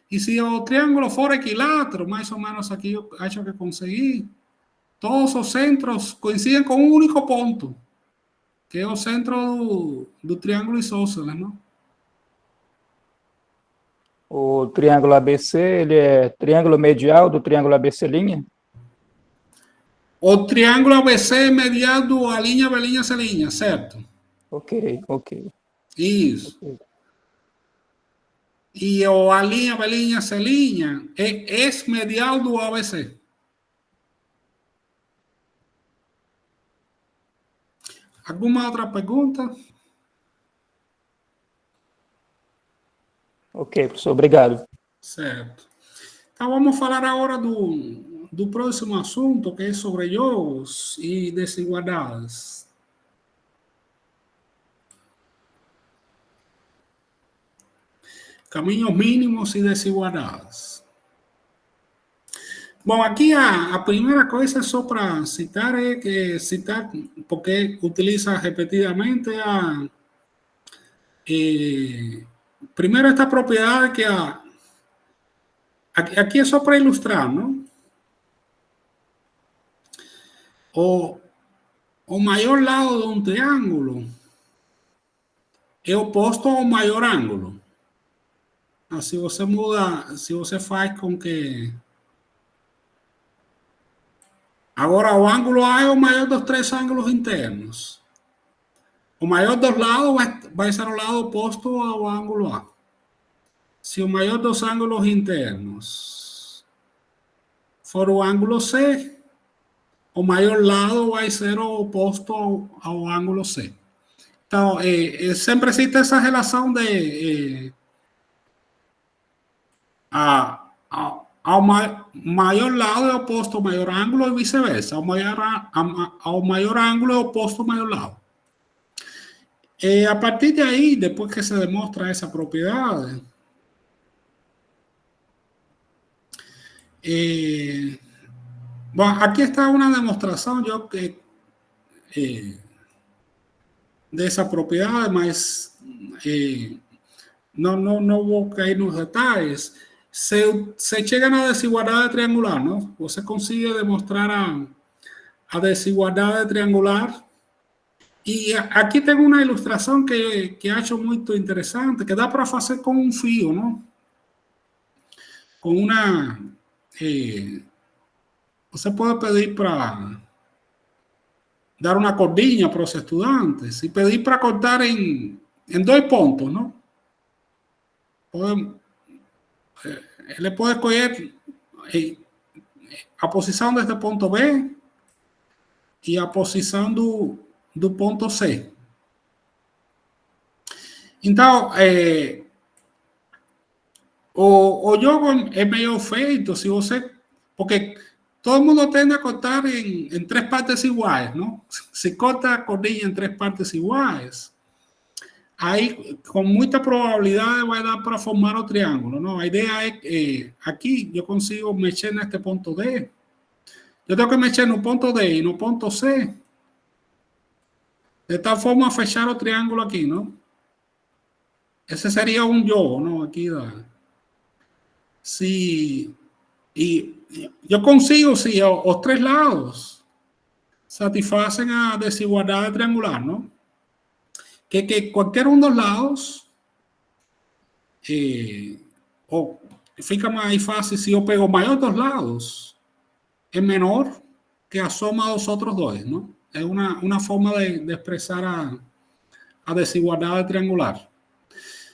E se o triângulo for equilátero, mais ou menos aqui eu acho que consegui, todos os centros coincidem com um único ponto, que é o centro do triângulo isósceles, não? O triângulo ABC, ele é triângulo medial do triângulo ABC linha? O triângulo ABC é mediado a linha, B, linha, C, linha, certo? Ok, ok. Isso. Okay. E o a linha, B, linha, C, linha é medial do ABC. Alguma outra pergunta? Ok, professor, obrigado. Certo. Então, vamos falar agora do próximo assunto, que é sobre jogos e desigualdades. Caminhos mínimos e desigualdades. Bom, aqui a primeira coisa, só para citar, é que citar, porque utiliza repetidamente primeiro esta propriedade que aqui é só para ilustrar, não? O maior lado de um triângulo é oposto ao maior ângulo. Se você muda, se você faz com que agora o ângulo A é o maior dos três ângulos internos. O maior dos lados vai ser o lado oposto ao ângulo A. Se o maior dos ângulos internos for o ângulo C, o maior lado vai ser o oposto ao ângulo C. Então, sempre existe essa relação de ao maior lado é oposto ao maior ângulo e vice-versa. Ao maior ângulo é oposto ao maior lado. A partir de aí, depois que se demonstra essa propriedade, bom, aqui está uma demonstração dessa propriedade, mas não vou cair nos detalhes. Se chega na desigualdade triangular, não? Você consegue demonstrar a desigualdade triangular. E aqui tem uma ilustração que acho muito interessante, que dá para fazer com um fio, não? Com uma... você pode pedir para dar uma cordinha para os estudantes e pedir para cortar em 2 pontos, não? Ele pode escolher a posição deste ponto B e a posição do ponto C. Então, o jogo é meio feito se você... Porque todo mundo tende a cortar em 3 partes iguais, não? Se corta a cordinha em 3 partes iguais, aí com muita probabilidade vai dar para formar o triângulo, não? A ideia é que aqui eu consigo mexer neste ponto D. Eu tenho que mexer no ponto D e no ponto C, de tal forma a fechar o triângulo aqui, não? Esse seria um jogo, não? Aqui se eu consigo, se os 3 lados satisfazem a desigualdade triangular, não? Que qualquer um dos lados fica mais fácil se eu pego o maior dos lados é menor que a soma dos outros dois, não? É uma forma de expressar a desigualdade triangular.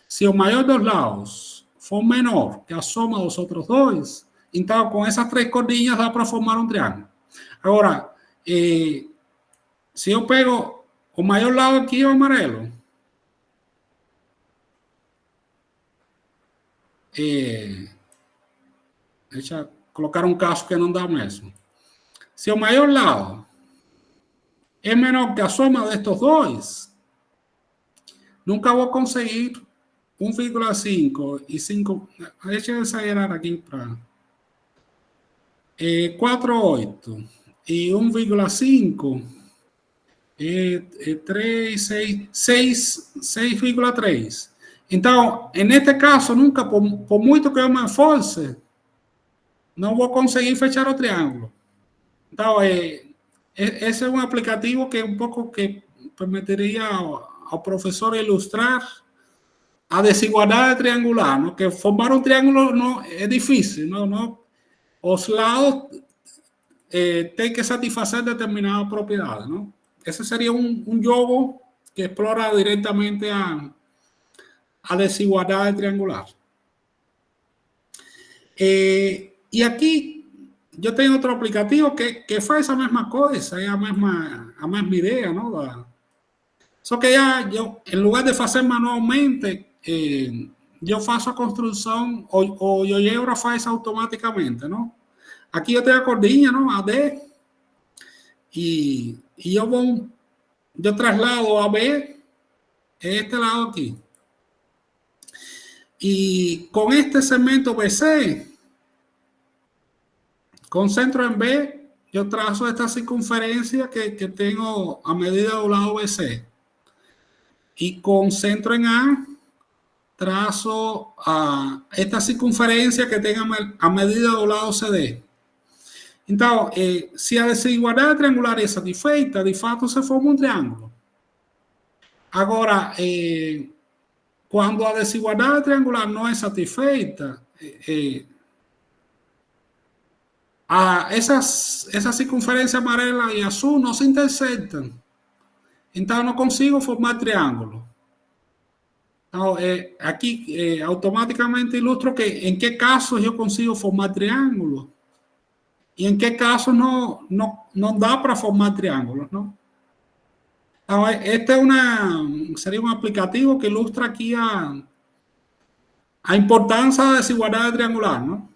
Se o maior dos lados for menor que a soma dos outros dois, então com essas 3 cordinhas dá para formar um triângulo. Agora, se eu pego o maior lado aqui, o amarelo, deixa eu colocar um caso que não dá mesmo. Se o maior lado é menor que a soma destes dois, nunca vou conseguir 1,5 e 5. Deixa eu exagerar aqui para 4,8 e 1,5 3, 6,3. Então, neste caso, nunca, por muito que eu me esforce, não vou conseguir fechar o triângulo. Então, esse é um aplicativo que um pouco que permitiria ao professor ilustrar a desigualdade triangular, ¿no? Que formar um triângulo não é difícil, não, os lados têm que satisfazer determinadas propriedades, não? Ese sería un jogo que explora directamente a desigualdade triangular. E aqui eu tenho outro aplicativo que faz a mesma coisa, é a mesma ideia, não? Só que eu, em lugar de fazer manualmente, eu faço a construção, o GeoGebra faz automaticamente, não? Aqui eu tenho a cordinha, não? A D, e eu traslado a B, este lado aqui. Y con este segmento BC, con centro en B, yo trazo esta circunferencia que tengo a medida del lado BC. Y con centro en A, trazo esta circunferencia que tenga a medida del lado CD. Entonces, si a desigualdade triangular é satisfeita, de fato se forma um triângulo. Agora, quando a desigualdade triangular não é satisfeita, essa circunferência amarela e azul não se intersectam. Então, eu não consigo formar triângulo. Então, aqui automaticamente ilustro que em que casos eu consigo formar triângulo e em que casos não dá para formar triângulos, não? Então, este seria um aplicativo que ilustra aqui a importância da desigualdade triangular, não?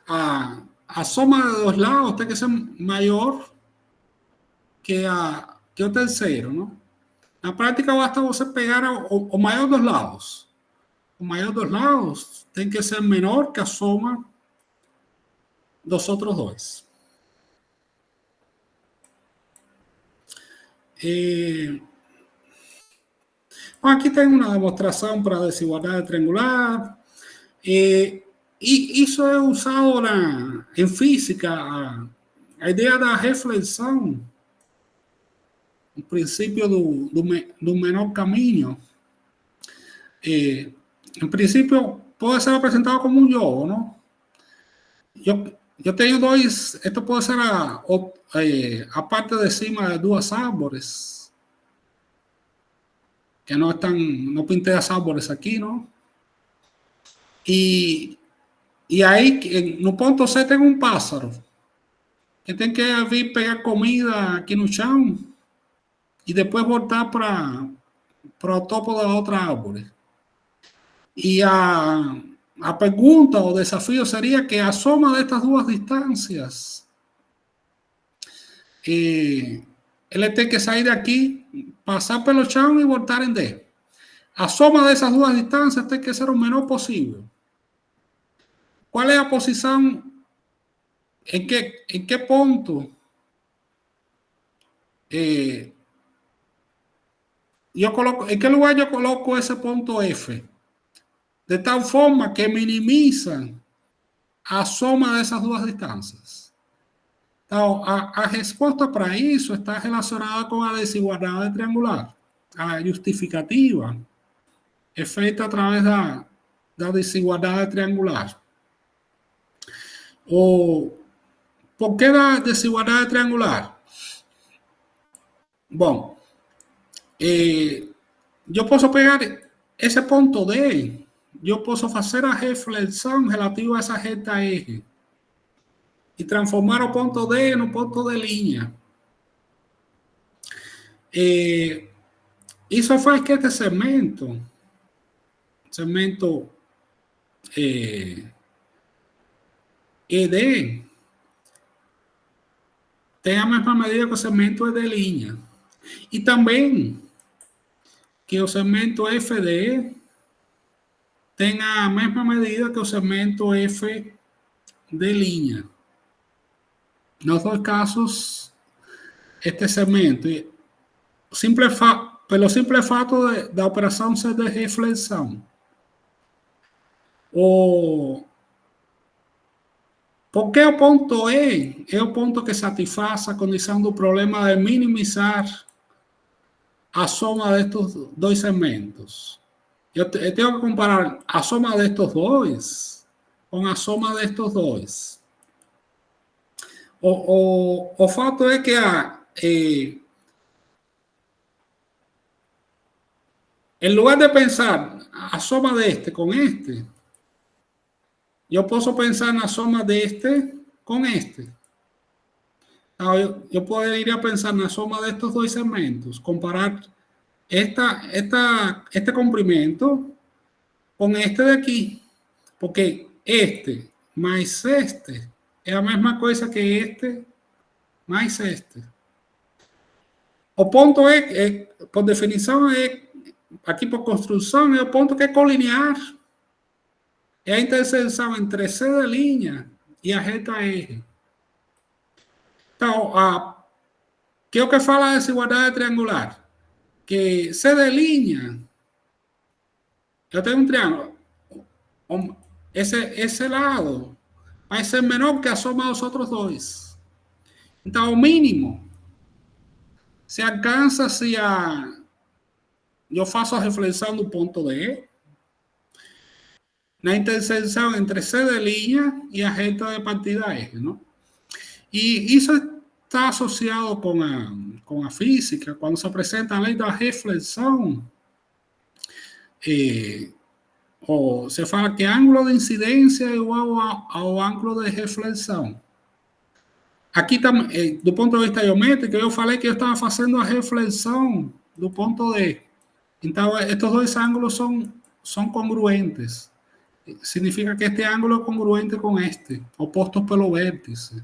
A soma de dos lados tem que ser maior que o terceiro, não? Na prática, basta você pegar o maior dos lados. O maior dos lados tem que ser menor que a soma dos outros dois. Bom, aqui tem uma demonstração para a desigualdade triangular. E isso é usado em física, a ideia da reflexão, o princípio do menor caminho. Em princípio, pode ser apresentado como um jogo, não? Eu tenho dois, esto pode ser a parte de cima de duas árvores, que não pintei as árvores aqui, não? E aí, no ponto C tem um pássaro, que tem que vir pegar comida aqui no chão e depois voltar para o topo da outra árvore. E a pergunta, o desafio seria que a soma destas duas distâncias, ele tem que sair daqui, passar pelo chão e voltar em D. A soma dessas duas distâncias tem que ser o menor possível. Qual é a posição? Em que ponto em que lugar eu coloco esse ponto F? De tal forma que minimiza a soma dessas duas distâncias. Então, a resposta para isso está relacionada com a desigualdade triangular. A justificativa é feita através da desigualdade triangular. Por que da desigualdade triangular? Bom, eu posso pegar esse ponto D, eu posso fazer a reflexão relativa a essa reta eje e transformar o ponto D no ponto de linha. Isso faz que este segmento ED tenha a mesma medida que o segmento E de linha. E também que o segmento FD tenha a mesma medida que o segmento F de linha. Nos dois casos, este segmento, pelo simples fato da operação ser de reflexão. Porque o ponto E é o ponto que satisfaz a condição do problema de minimizar a soma destes dois segmentos. Eu tenho que comparar a soma destes dois com a soma destes dois. O fato é que em lugar de pensar a soma deste com este, eu posso pensar na soma deste com este. Então, eu poderia pensar na soma destes dois segmentos, comparar este comprimento com este daqui, porque este mais este é a mesma coisa que este mais este. O ponto por definição, aqui por construção, é o ponto que é colinear. É a interseção entre C de linha e a reta R. Então, que é o que fala a desigualdade triangular? Que C de linha, eu tenho um triângulo, esse lado vai ser menor que a soma dos outros dois. Então, o mínimo se alcança se eu faço a reflexão do ponto D na interseção entre C de linha e a reta de partida R, não? E isso está associado com a física, quando se apresenta a lei da reflexão, se fala que ângulo de incidência é igual ao ângulo de reflexão. Aqui, do ponto de vista geométrico, eu falei que eu estava fazendo a reflexão do ponto D. Então, estes dois ângulos são congruentes. Significa que este ângulo é congruente com este, opostos pelo vértice.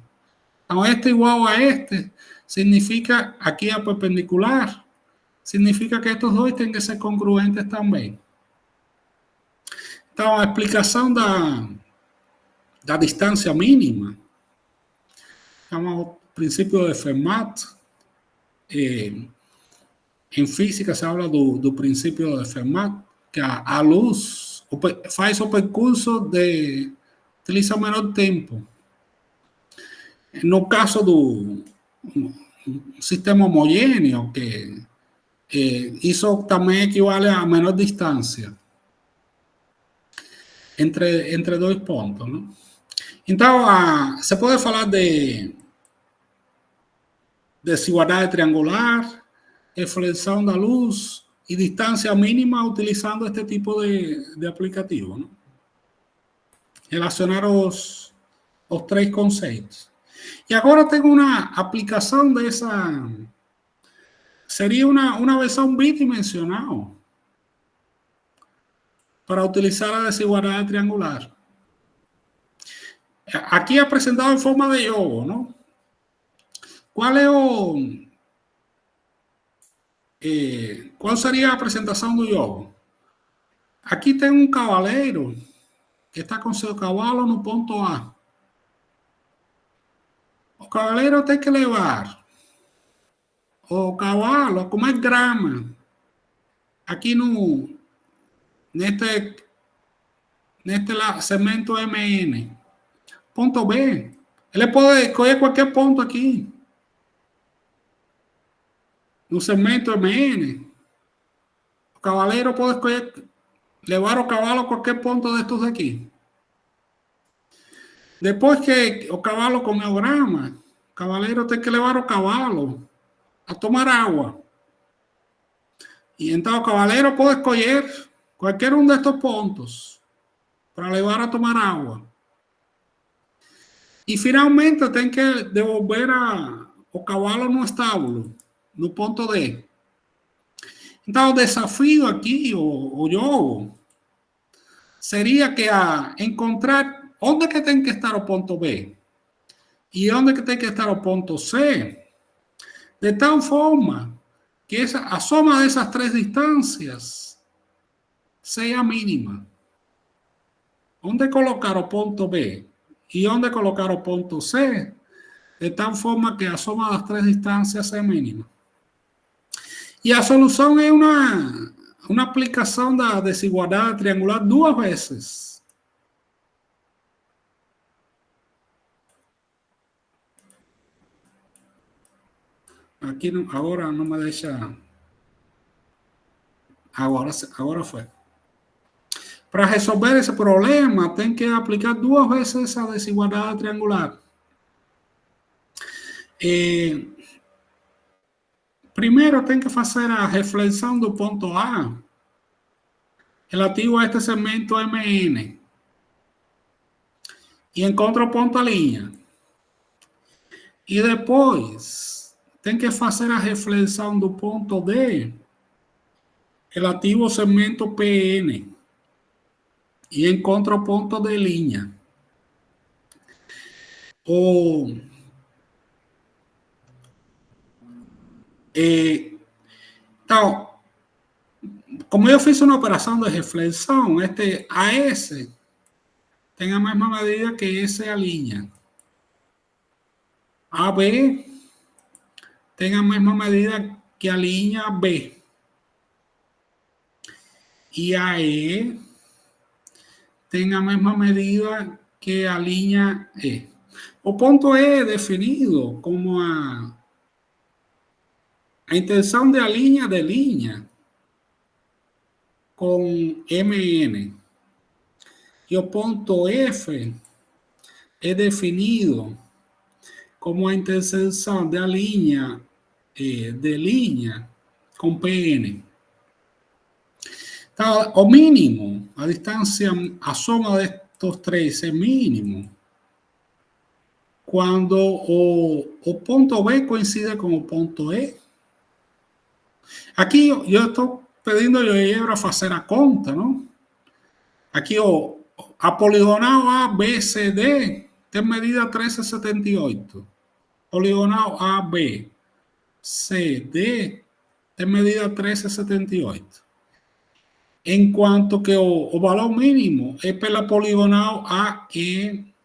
Então, este igual a este, significa, aqui é perpendicular, significa que estes dois têm que ser congruentes também. Então, a explicação da distância mínima, chama o princípio de Fermat. Em física se habla do princípio de Fermat, que a luz faz o percurso utiliza o menor tempo. No caso do sistema homogêneo, isso também equivale a menor distância entre dois pontos, não? Então, se pode falar de desigualdade triangular, reflexão da luz e distância mínima utilizando este tipo de aplicativo, não? Relacionar os três conceitos. E agora tenho uma aplicação dessa. Seria uma versão bidimensional para utilizar a desigualdade triangular. Aqui é apresentado em forma de jogo, não? Qual seria a apresentação do jogo? Aqui tem um cavaleiro que está com seu cavalo no ponto A. O cavaleiro tem que levar o cavalo a comer grama aqui neste segmento MN. Ponto B. Ele pode escolher qualquer ponto aqui. No segmento MN, o cavaleiro pode escolher levar o cavalo a qualquer ponto destes aqui. Depois que o cavalo comeu grama, o cavaleiro tem que levar o cavalo a tomar água. E então o cavaleiro pode escolher qualquer um destes pontos para levar a tomar água. E finalmente tem que devolver o cavalo no estábulo, no ponto D. Então, o desafio aqui, o jogo, seria que encontrar onde que tem que estar o ponto B e onde que tem que estar o ponto C, de tal forma que a soma dessas três distâncias seja mínima. Onde colocar o ponto B e onde colocar o ponto C, de tal forma que a soma das três distâncias seja mínima. E a solução é uma aplicação da desigualdade triangular duas vezes. Aqui agora não me deixa. Agora foi. Para resolver esse problema, tem que aplicar duas vezes a desigualdade triangular. Primeiro, tem que fazer a reflexão do ponto A relativo a este segmento MN. E encontra o ponto a linha. E depois, tem que fazer a reflexão do ponto D relativo ao segmento PN. E encontra o ponto de linha. Então, como eu fiz uma operação de reflexão, este AS tem a mesma medida que essa linha. AB tem a mesma medida que a linha B. E AE tem a mesma medida que a linha E. O ponto E é definido como a intenção da linha de linha com MN. E o ponto F é definido como a interseção da linha de linha com PN. Então, o mínimo, a distância, a soma destes três é mínimo quando o ponto B coincide com o ponto E. Aqui eu estou pedindo ao GeoGebra fazer a conta, não? Aqui a poligonal ABCD tem medida 13,78. Poligonal ABCD tem medida 13,78. Enquanto que o valor mínimo é pela poligonal AEFD.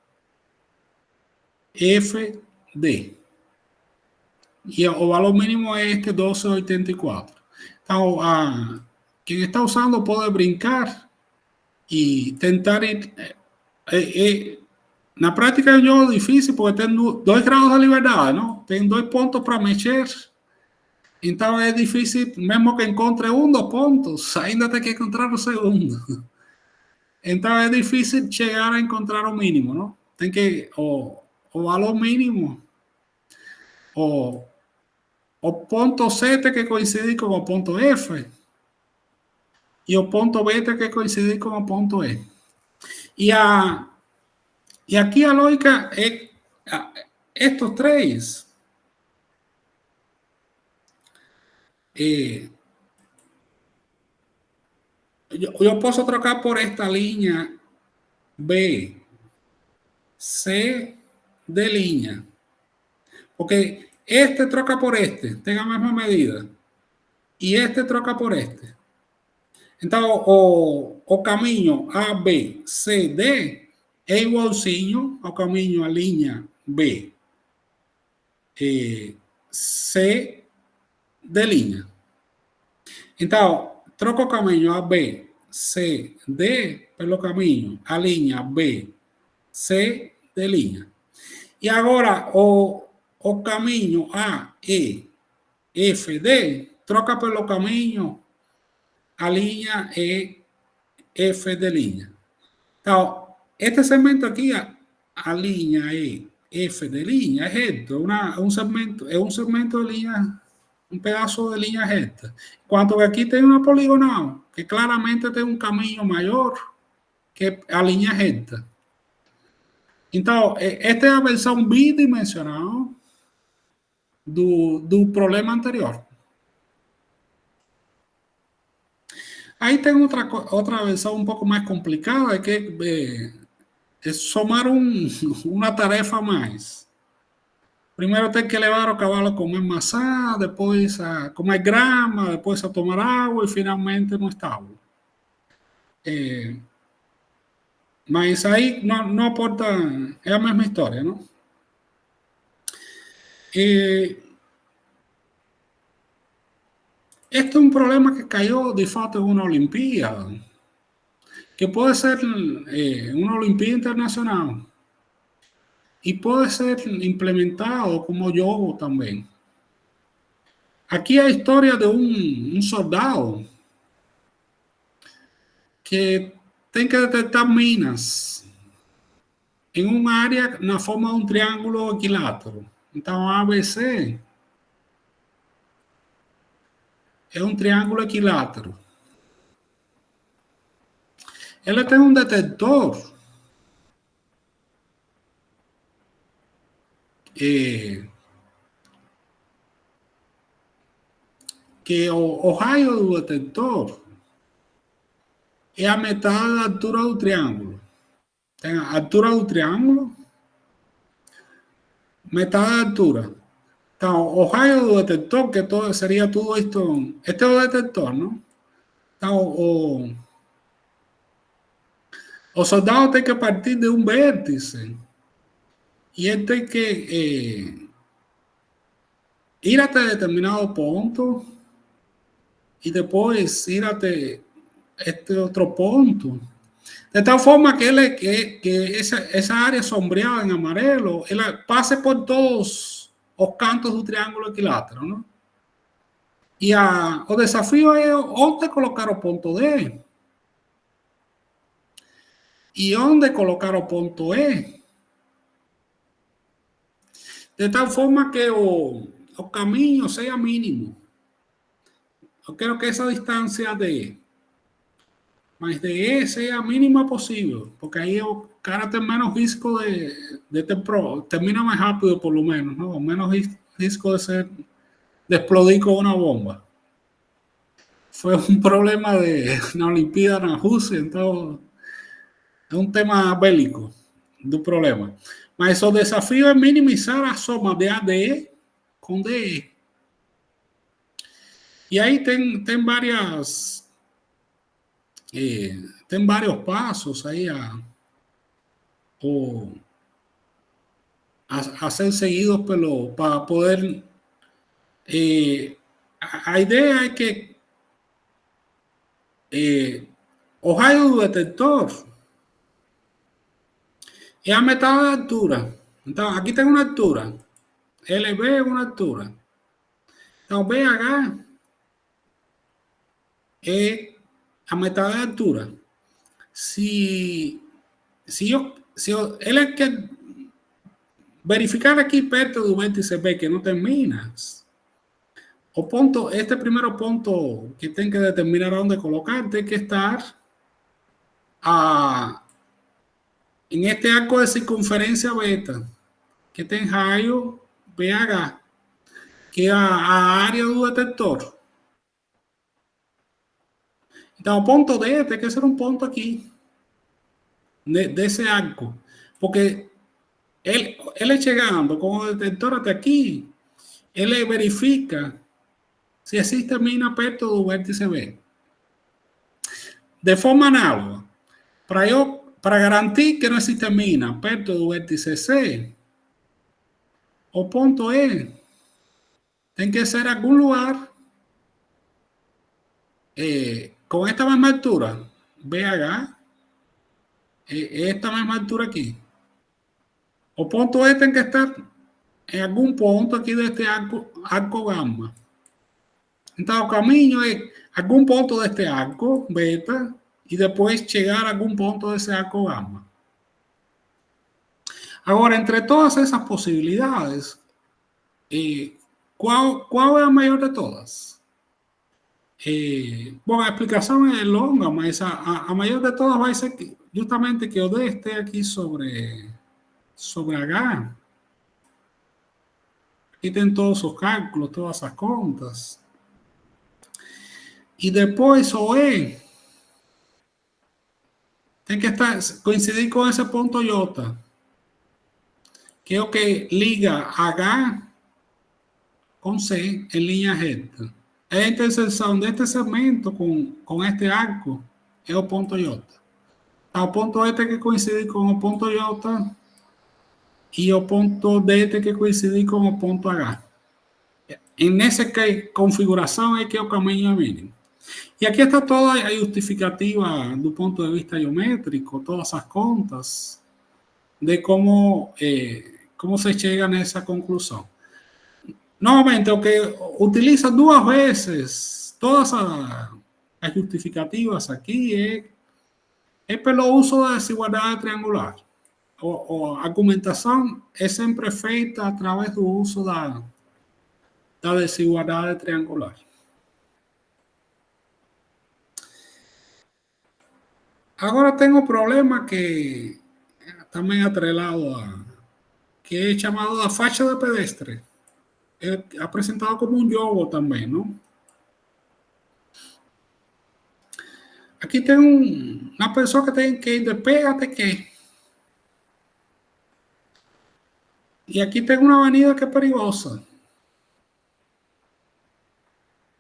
E o valor mínimo é este 12,84. Então, quem está usando pode brincar e tentar ir. Na prática é um jogo difícil porque tem 2 graus de liberdade, não? Tem 2 pontos para mexer. Então é difícil, mesmo que encontre 2 pontos, ainda tem que encontrar o segundo. Então é difícil chegar a encontrar o mínimo, não? Tem que o valor mínimo, o ponto C tem que coincidir com o ponto F e o ponto B tem que coincidir com o ponto E. E aqui a lógica é estes três eu posso trocar por esta linha B, C, D linha. Porque este troca por este, tem a mesma medida. E este troca por este. Então, o caminho A, B, C, D é igualzinho ao caminho a linha B, C, D linha. Então, troco o caminho A, B, C, D pelo caminho a linha B, C, D linha. E agora, o caminho A, E, F, D, troca pelo caminho a linha E, F, D linha. Então, este segmento aqui, a linha E, F, D linha, é reto, é um segmento de linha, um pedaço de linha reta. Enquanto que aqui tem uma poligonal, que claramente tem um caminho maior que a linha reta. Então, esta é a versão bidimensional do problema anterior. Aí tem outra versão um pouco mais complicada, que é somar uma tarefa a mais. Primeiro tem que levar o cavalo a comer maçã, depois a comer grama, depois a tomar água e finalmente no estábulo. Mas aí não aporta, é a mesma história, não? Este é um problema que caiu de fato em uma Olimpíada, que pode ser uma Olimpíada internacional e pode ser implementado como jogo também. Aqui é a história de um soldado que tem que detectar minas em uma área na forma de um triângulo equilátero. Então, ABC é um triângulo equilátero. Ele tem um detector que o raio do detector é a metade da altura do triângulo. Tem a altura do triângulo, metade da altura. Então, o raio do detector, que seria tudo isto, este é o detector, não? Então, o soldado tem que partir de um vértice e ele tem que ir até determinado ponto e depois ir até este outro ponto, de tal forma que essa área sombreada em amarelo, ela passe por todos os cantos do triângulo equilátero, não? E o desafio é onde colocar o ponto D e onde colocar o ponto E, de tal forma que o caminho seja mínimo. Eu quero que essa distância mas de E seja a mínima possível, porque aí o cara tem menos risco de termina mais rápido, por lo menos, ¿no? Menos risco de explodir con una bomba. Fue un problema de la Olimpíada en Rusia, então é um tema bélico do problema. Mas o desafio é minimizar a soma de ADE com DE. E aí tem várias tem vários passos aí a ser seguidos para poder a ideia é que o raio do detector é a metade da altura. Então, aqui tem uma altura. LB é uma altura. Então, BH é a metade da altura. Se ele quer verificar aqui perto do vértice B que não tem minas, este primeiro ponto que tem que determinar onde colocar tem que estar em este arco de circunferência beta, que tem raio BH, que é a área do detector. Então, o ponto D tem que ser um ponto aqui, desse arco, porque ele chegando com o detector até aqui, ele verifica se existe mina perto do vértice B. De forma análoga, para garantir que não existe mina perto do vértice C, o ponto E tem que ser algum lugar com esta mesma altura, BH, esta mesma altura aqui. O ponto E tem que estar em algum ponto aqui deste arco gama. Então, o caminho é algum ponto deste arco beta e depois chegar a algum ponto desse arco gama. Agora, entre todas essas possibilidades, qual é a maior de todas? Bom, a explicação é longa, mas a maior de todas vai ser justamente que o D esté aqui sobre sobre H. Aquí tienen todos esos cálculos, todas esas contas. Y después OE. Tiene que coincidir con ese punto J. Que es lo que liga H con C en línea recta. Es la intersección de este segmento con este arco. Es el punto J. El punto este que coincide con el punto J y el punto D este que coincide con el punto H. En esa configuración es que el camino mínimo. Y aquí está toda la justificativa do ponto de vista geométrico, todas esas contas de cómo se llega a esa conclusión. Nuevamente, lo que utiliza dos veces todas las justificativas aquí es pelo uso de desigualdad triangular. O argumentación es siempre feita a través do uso da desigualdade triangular. Agora tem um problema que também atrelado que é chamado da faixa de pedestre. É apresentado como um jogo também, não? Aqui tem uma pessoa que tem que ir de P até Q. E aqui tem uma avenida que é perigosa.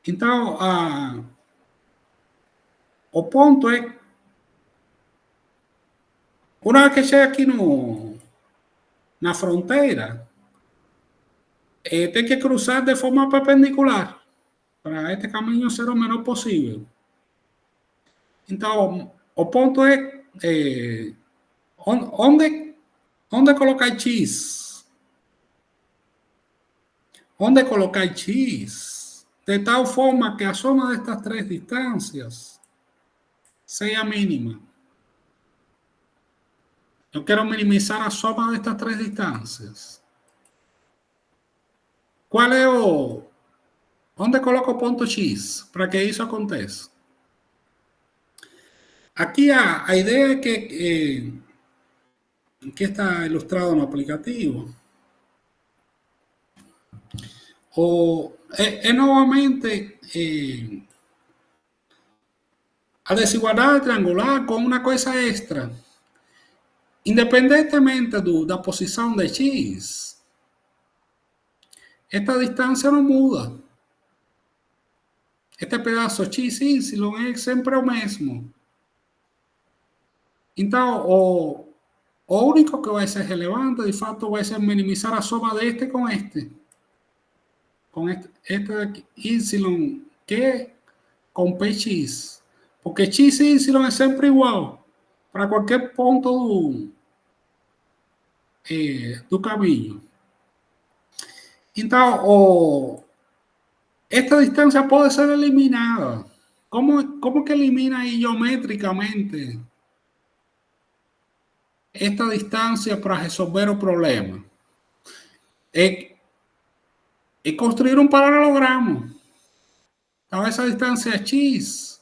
Então, o ponto é, uma vez que chega aqui na fronteira, tem que cruzar de forma perpendicular para este caminho ser o menor possível. Então, o ponto é onde colocar X. Onde colocar X de tal forma que a soma de estas tres distancias sea mínima. Eu quero minimizar a soma de estas tres distancias. Qual é onde coloco o ponto X para que isso aconteça? Aqui a ideia é que está ilustrado no aplicativo. É novamente a desigualdade triangular com uma coisa extra. Independentemente da posição de X, esta distância não muda. Este pedaço X, Y é sempre o mesmo. Então, o único que vai ser relevante, de fato, vai ser minimizar a soma de este com este. Com este daqui, Y, Q, com PX. Porque X e Y é sempre igual para qualquer ponto do caminho. Então, esta distância pode ser eliminada. Como que elimina geometricamente esta distância para resolver o problema? É construir um paralelogramo. Então, essa distância X,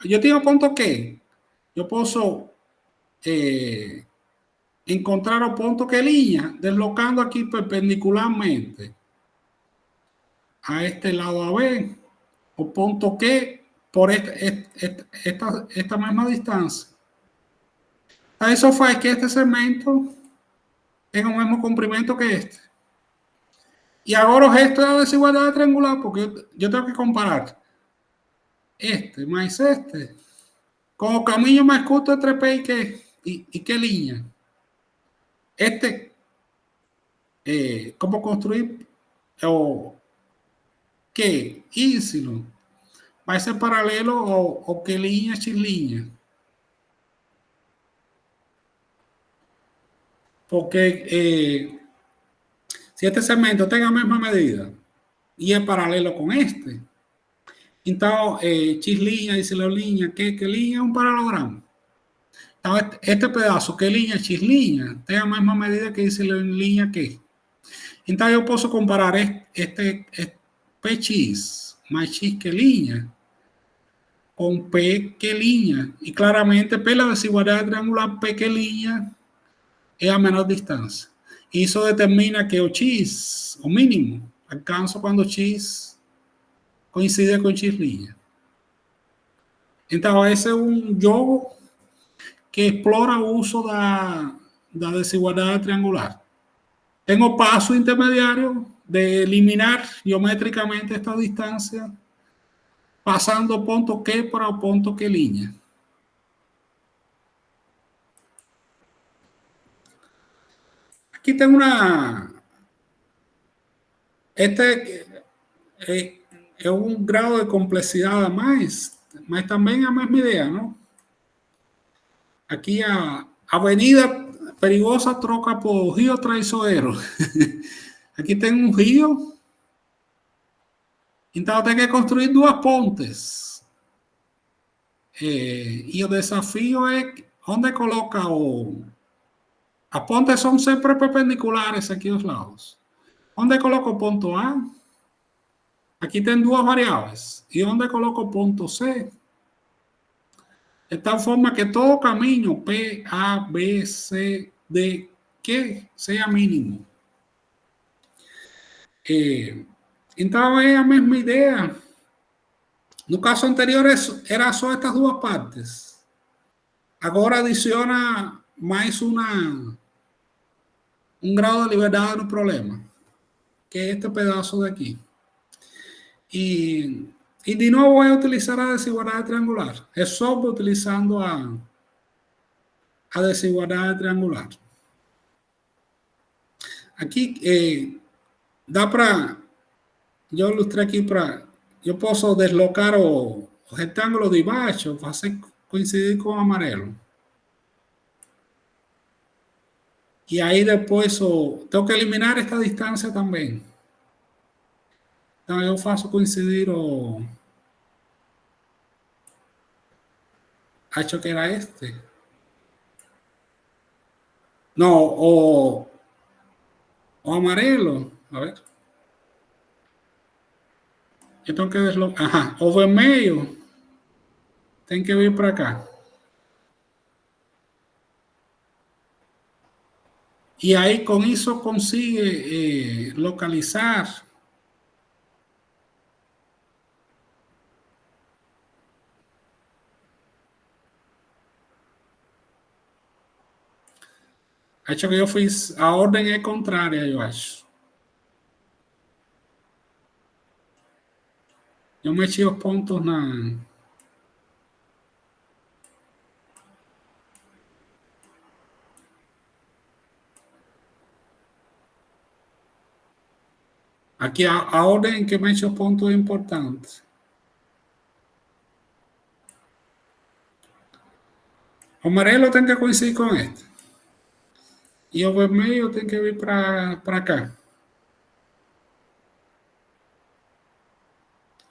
eu tenho ponto Q. Eu posso encontrar o ponto Q', deslocando aqui perpendicularmente a este lado AB, o ponto Q por esta mesma distância. Isso faz que este segmento tenha o mesmo comprimento que este. E agora o resto é a desigualdade triangular, porque eu tenho que comparar este mais este com o caminho mais curto entre P e Q linha. Como construir o Q, Y, vai ser paralelo ao Q linha, X linha. Porque se este segmento tem a mesma medida e é paralelo com este, então X linha, Y linha, Q linha é um paralelogramo. Então este pedaço Q linha, X linha tem a mesma medida que Y linha, Q. Então eu posso comparar este PX mais X Q linha com P Q linha e claramente pela desigualdade triangular P Q linha é a menor distância. Y eso determina que o X, o mínimo, alcanzo cuando X coincide con X línea. Então, esse é um jogo que explora o uso da desigualdade triangular. Tem o passo intermediário de eliminar geométricamente esta distância, passando o ponto Q para o ponto Q linha. Aqui tem uma... Este é um grau de complexidade a mais, mas também a mesma ideia, não? Aqui a avenida perigosa troca por rio traiçoeiro. Aqui tem um rio, então tem que construir duas pontes. E o desafio é onde coloca o... As pontes são sempre perpendiculares aqui aos lados. Onde coloca o ponto A? Aqui tem duas variáveis. E onde coloca o ponto C? De tal forma que todo caminho P, A, B, C, D, Q seja mínimo. Então é a mesma ideia. No caso anterior era só estas duas partes. Agora adiciona mais um grau de liberdade no problema, que é este pedaço daqui. E de novo voy a utilizar a desigualdade triangular. É só utilizando a desigualdade triangular. Aqui dá para... Eu ilustrei aqui para... Eu posso deslocar o retângulo de baixo, fazer coincidir com o amarelo. E aí depois tenho que eliminar esta distância também. Então eu faço coincidir o... Acho que era este. Não, o amarelo. A ver. Eu tenho que deslocar. Ajá, o vermelho tem que vir para cá. E aí com isso consigue localizar acho que eu fiz, a ordem é contrária, eu acho. Eu meti os pontos na... Aqui a ordem que mete os pontos é importante. O amarelo tem que coincidir com este. E o vermelho tem que vir para cá.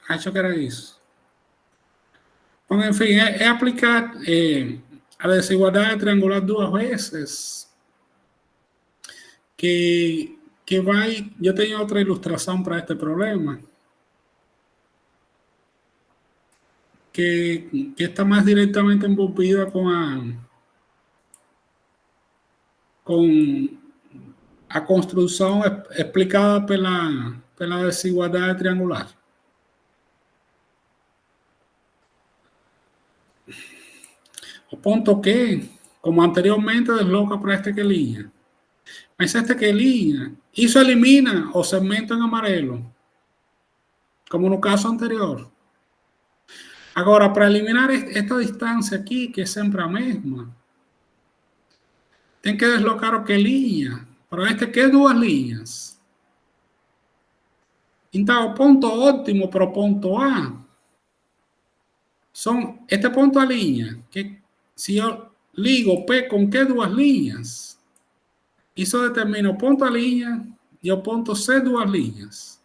Acho que era isso. Bom, enfim, é aplicar a desigualdade triangular duas vezes. Que vai... Eu tenho outra ilustração para este problema. Que está mais diretamente envolvida com a construção explicada pela desigualdade triangular. O ponto Q, como anteriormente, desloca para este que linha. Mas este que linha, isso elimina o segmento em amarelo, como no caso anterior. Agora, para eliminar esta distância aqui, que é sempre a mesma, tem que deslocar o que linha. Para este que duas linhas. Então, o ponto ótimo para o ponto A são este ponto A linha, que se eu ligo P com que duas linhas, isso determina o ponto A linha e o ponto C duas linhas.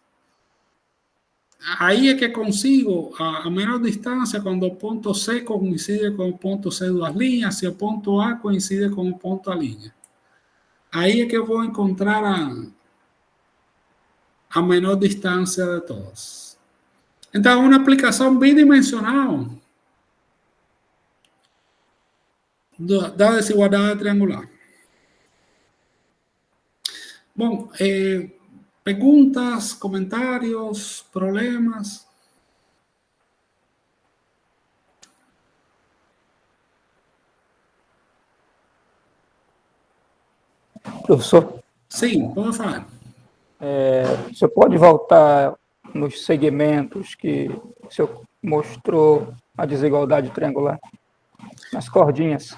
Aí é que consigo a menor distância quando o ponto C coincide com o ponto C duas linhas e o ponto A coincide com o ponto A linha. Aí é que eu vou encontrar a menor distância de todas. Então, uma aplicação bidimensional da desigualdade triangular. Bom, perguntas, comentários, problemas? Professor? Sim, pode falar. Você pode voltar nos segmentos que o senhor mostrou a desigualdade triangular? Nas cordinhas.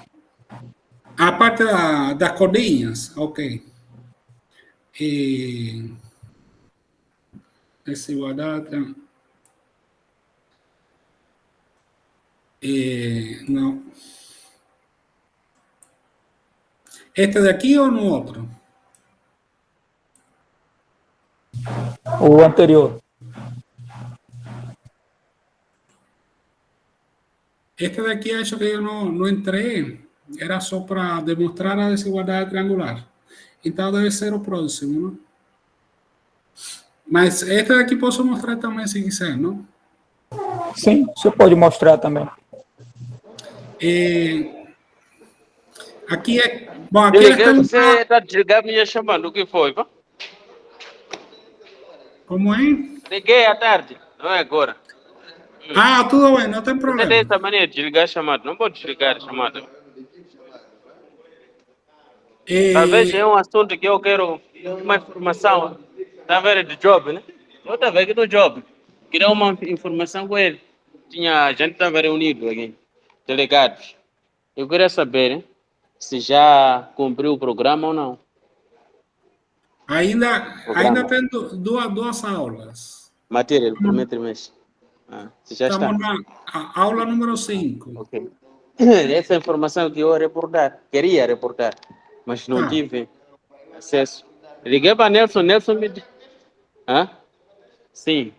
A parte das cordinhas, ok. Desigualdade. Não. Este de aqui ou no outro? O anterior. Este de aqui acho que eu não entrei. Era só para demonstrar a desigualdade triangular. Então deve ser o próximo, não? Mas este daqui posso mostrar também se quiser, não? Sim, você pode mostrar também. Aqui é. Bom, aqui é que você está desligado me chamando, o que foi? Pá? Como é? Liguei à tarde, não é agora. Ah, tudo bem, não tem Você problema. tem essa maneira de desligar a chamada, não pode desligar a chamada. Talvez é um assunto que eu quero uma informação, tá vendo, de job, né? Eu estava aqui no job, queria uma informação com ele. A gente estava reunido aqui, delegados. Eu queria saber, né, se já cumpriu o programa ou não. Ainda tem duas aulas. Matéria do primeiro trimestre. Se já está. Estamos na aula número 5. Ok. Essa informação que eu queria reportar, mas não tive acesso. Liguei para Nelson me disse. Sim.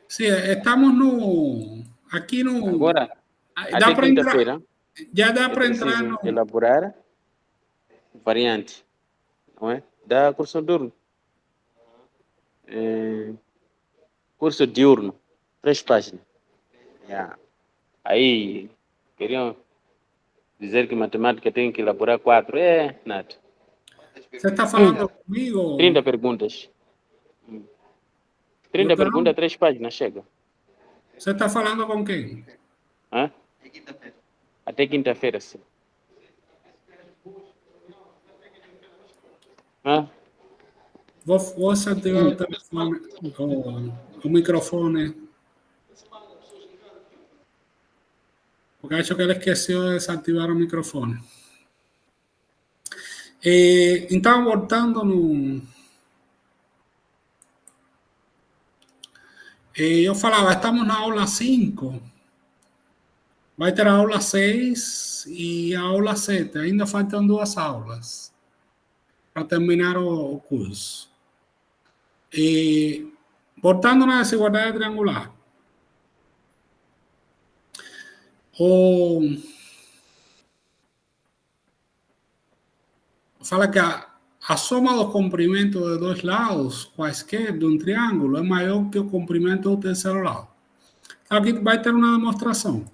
Sim, estamos aqui no. Agora, Dá até para entrar. quinta-feira, Já dá para entrar no. elaborar variante, não é? Da curso diurno. Curso diurno, 3 páginas. Aí, queriam dizer que matemática tem que elaborar 4. Nada. Você está falando comigo? 30 perguntas. 30 perguntas, 3 páginas, chega. Você está falando com quem? Até quinta-feira, sim. Vou desativar o telefone, o microfone. Porque acho que ele esqueceu de desativar o microfone. Então, voltando no. Eu falava, estamos na aula 5. Vai ter a aula 6 e a aula 7. Ainda faltam 2 aulas para terminar o curso. Voltando na desigualdade triangular. Fala que a soma dos comprimentos de dois lados, quaisquer, de um triângulo, é maior que o comprimento do terceiro lado. Aqui vai ter uma demonstração.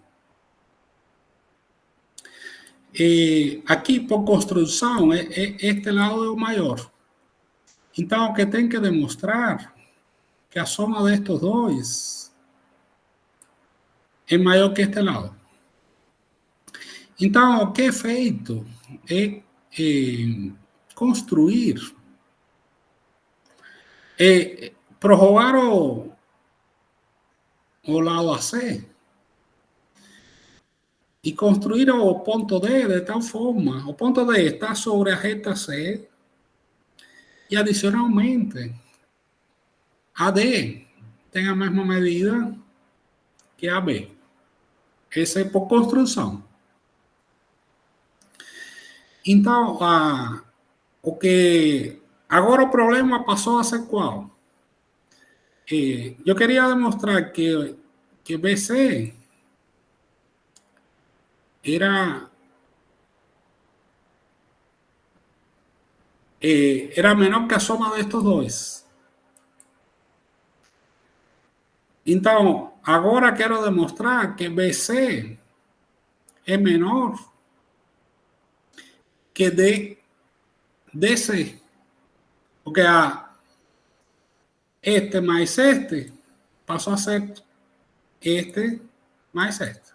Aqui, por construção, este lado é o maior. Então, o que tem que demonstrar que a soma destes dois é maior que este lado. Então, o que é feito é construir, prorrogar o lado AC e construir o ponto D de tal forma. O ponto D está sobre a reta C e, adicionalmente, AD tem a mesma medida que AB. Essa é por construção. Então, agora o problema passou a ser qual? Eu queria demonstrar que BC era menor que a soma destes dois. Então, agora quero demonstrar que BC é menor que DC. Porque este mais este passou a ser este mais este.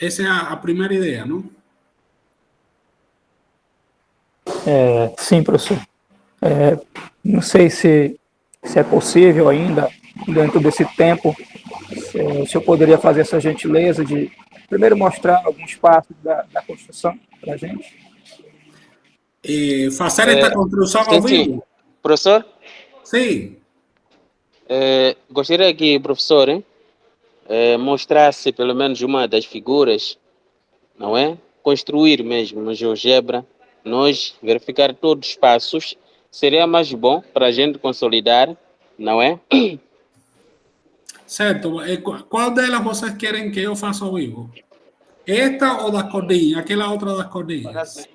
Essa é a primeira ideia, não? Sim, professor. Não sei se é possível ainda, dentro desse tempo, se o senhor poderia fazer essa gentileza de primeiro mostrar alguns passos da construção para a gente. Fazer esta construção ao vivo? Professor? Sim. Gostaria que o professor mostrasse pelo menos uma das figuras, não é? Construir mesmo no GeoGebra, nós verificar todos os passos, seria mais bom para a gente consolidar, não é? Certo. Qual delas vocês querem que eu faça ao vivo? Esta ou das cordinhas? Aquela outra das cordinhas?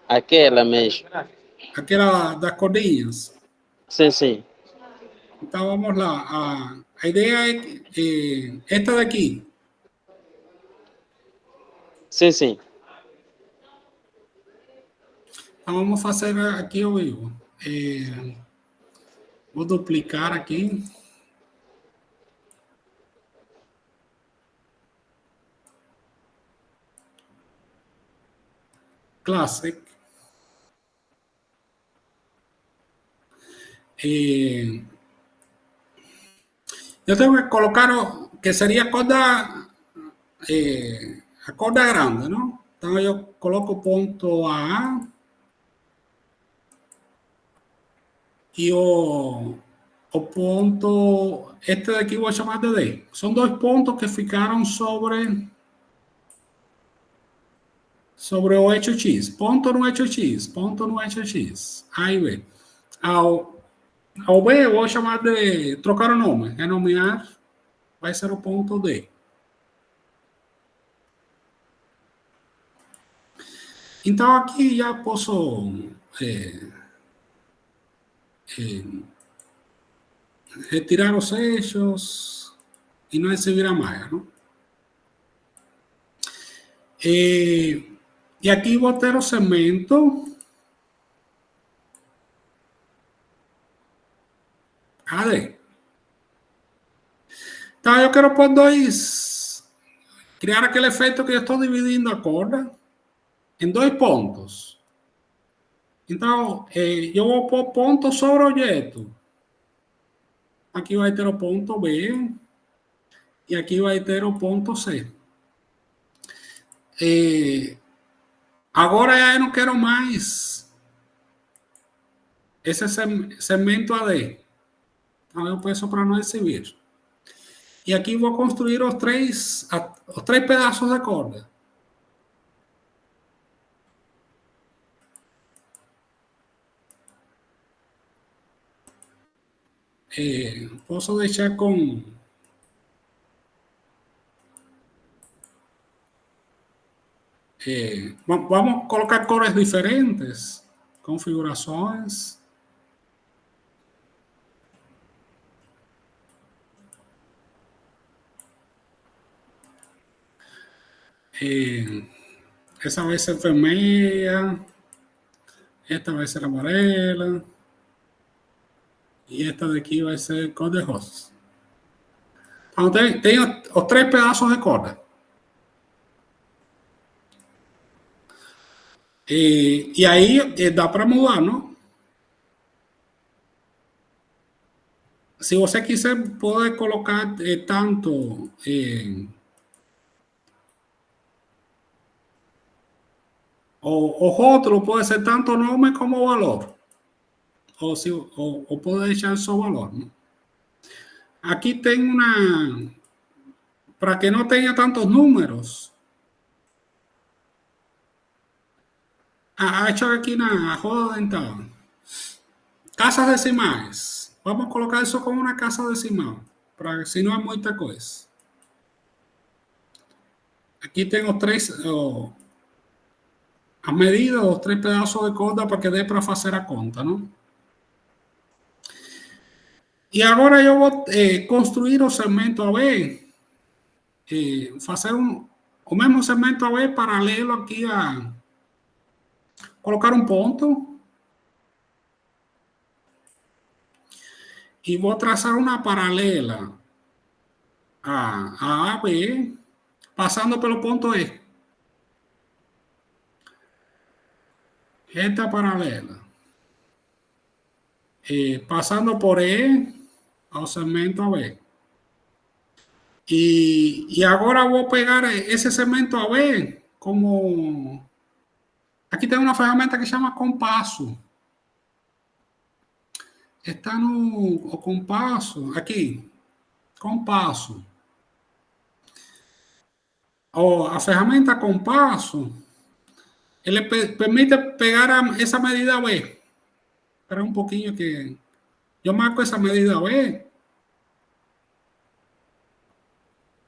Aquela mesmo. Aquela das cordinhas? Sim, sim. Então vamos lá. A ideia é que esta daqui. Sim, sim. Então vamos fazer aqui ao vivo. Vou duplicar aqui. Classic. Eu tenho que colocar que seria a corda grande, não? Então eu coloco o ponto A e o ponto, este daqui vou chamar de D. São dois pontos que ficaram sobre o eixo X. Ponto no eixo X, ponto no eixo X. A e B. Ao B eu vou chamar de trocar o nome, renomear, vai ser o ponto D. Então aqui já posso retirar os eixos e não exibir a malha, não? E aqui vou ter o segmento. Cadê? Então eu quero pôr criar aquele efeito que eu estou dividindo a corda em dois pontos. Então, eu vou pôr ponto sobre objeto. Aqui vai ter o ponto B e aqui vai ter o ponto C. Agora eu não quero mais esse segmento AD. Então eu peço para não exibir. E aqui vou construir os três pedaços de corda. Posso deixar com vamos colocar cores diferentes, configurações. Essa vai ser vermelha, esta vai ser amarela e esta daqui vai ser cor de rosa. Então tem os três pedaços de corda. E aí dá para mudar, não? Se você quiser, pode colocar tanto o rótulo pode ser tanto nome como valor. Ou pode deixar só valor, não? Aqui tem para que não tenha tantos números. Acho aqui na roda dental. Casas decimais. Vamos colocar isso como uma casa decimal, para se não é muita coisa. Aqui tem os três, a medida dos três pedaços de corda para que dê para fazer a conta, não? E agora eu vou construir o segmento AB, fazer o mesmo segmento AB paralelo aqui colocar um ponto y voy a trazar una paralela a B, pasando por los puntos E. Esta paralela. Pasando por E ao segmento AB. Y ahora voy a pegar ese segmento AB como... Aquí tengo una ferramenta que se llama compasso. Está no o compasso, aqui, compasso. A ferramenta compasso, ele permite pegar essa medida B. Espera um pouquinho que eu marco essa medida B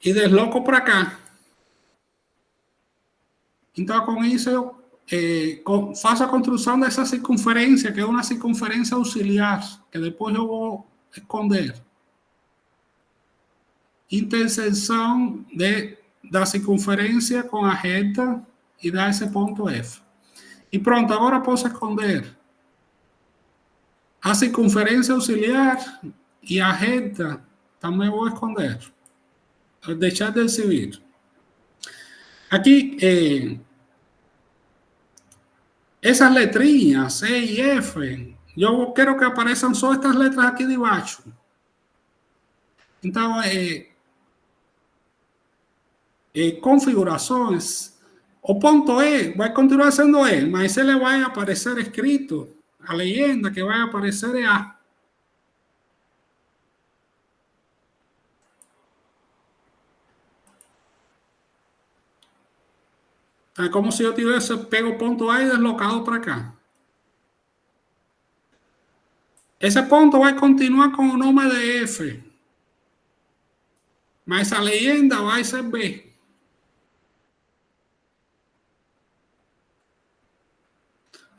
e desloco para cá. Então, com isso, eu faço a construção dessa circunferência, que é uma circunferência auxiliar, que depois eu vou esconder. Interseção da circunferência com a reta e dá esse ponto F. E pronto, agora posso esconder a circunferência auxiliar e a reta também vou esconder. Deixar de exibir. Aqui, essas letrinhas, C e F, eu quero que apareçam só estas letras aqui de baixo. Então, configurações, o ponto E vai continuar sendo E, mas ele vai aparecer escrito, a legenda que vai aparecer é A. É como se eu tivesse pego o ponto A e deslocado para cá. Esse ponto vai continuar com o nome de F, mas a legenda vai ser B.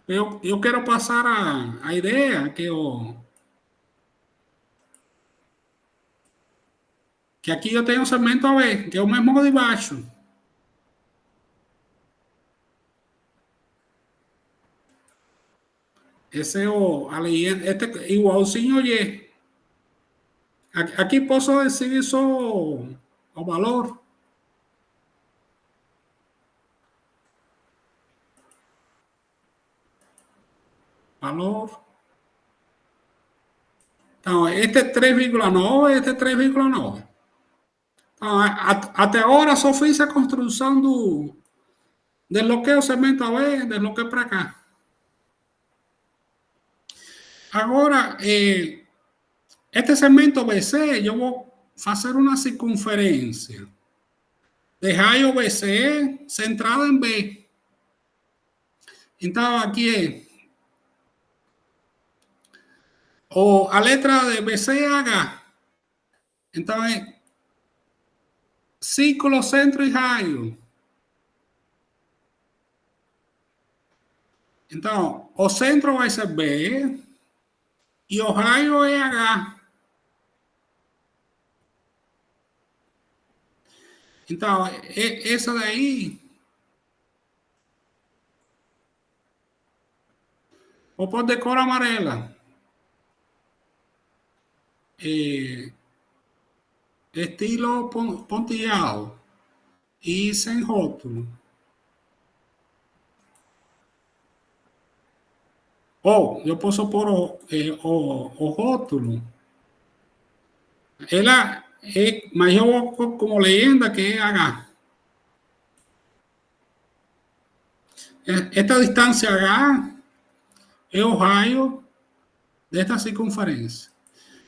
Eu quero passar a ideia que aqui eu tenho o segmento AB, que é o mesmo de baixo. Esse é a legenda, este igualzinho Y. Aqui posso decidir só o valor. Valor. Então, este é 3,9, este é 3,9. Então, até agora só fiz a construção do desloquei o segmento AB, desloquei para cá. Agora, este segmento BC, eu vou fazer uma circunferência de raio BC centrada em B. Então, aqui a letra de BC é H. Então, é círculo, centro e raio. Então, o centro vai ser B e o raio é H. Então, essa daí, vou pôr de cor amarela. Estilo pontilhado e sem rótulo. Ou eu posso pôr o rótulo. Ela mas eu vou como legenda que é H. Esta distância H é o raio desta circunferência.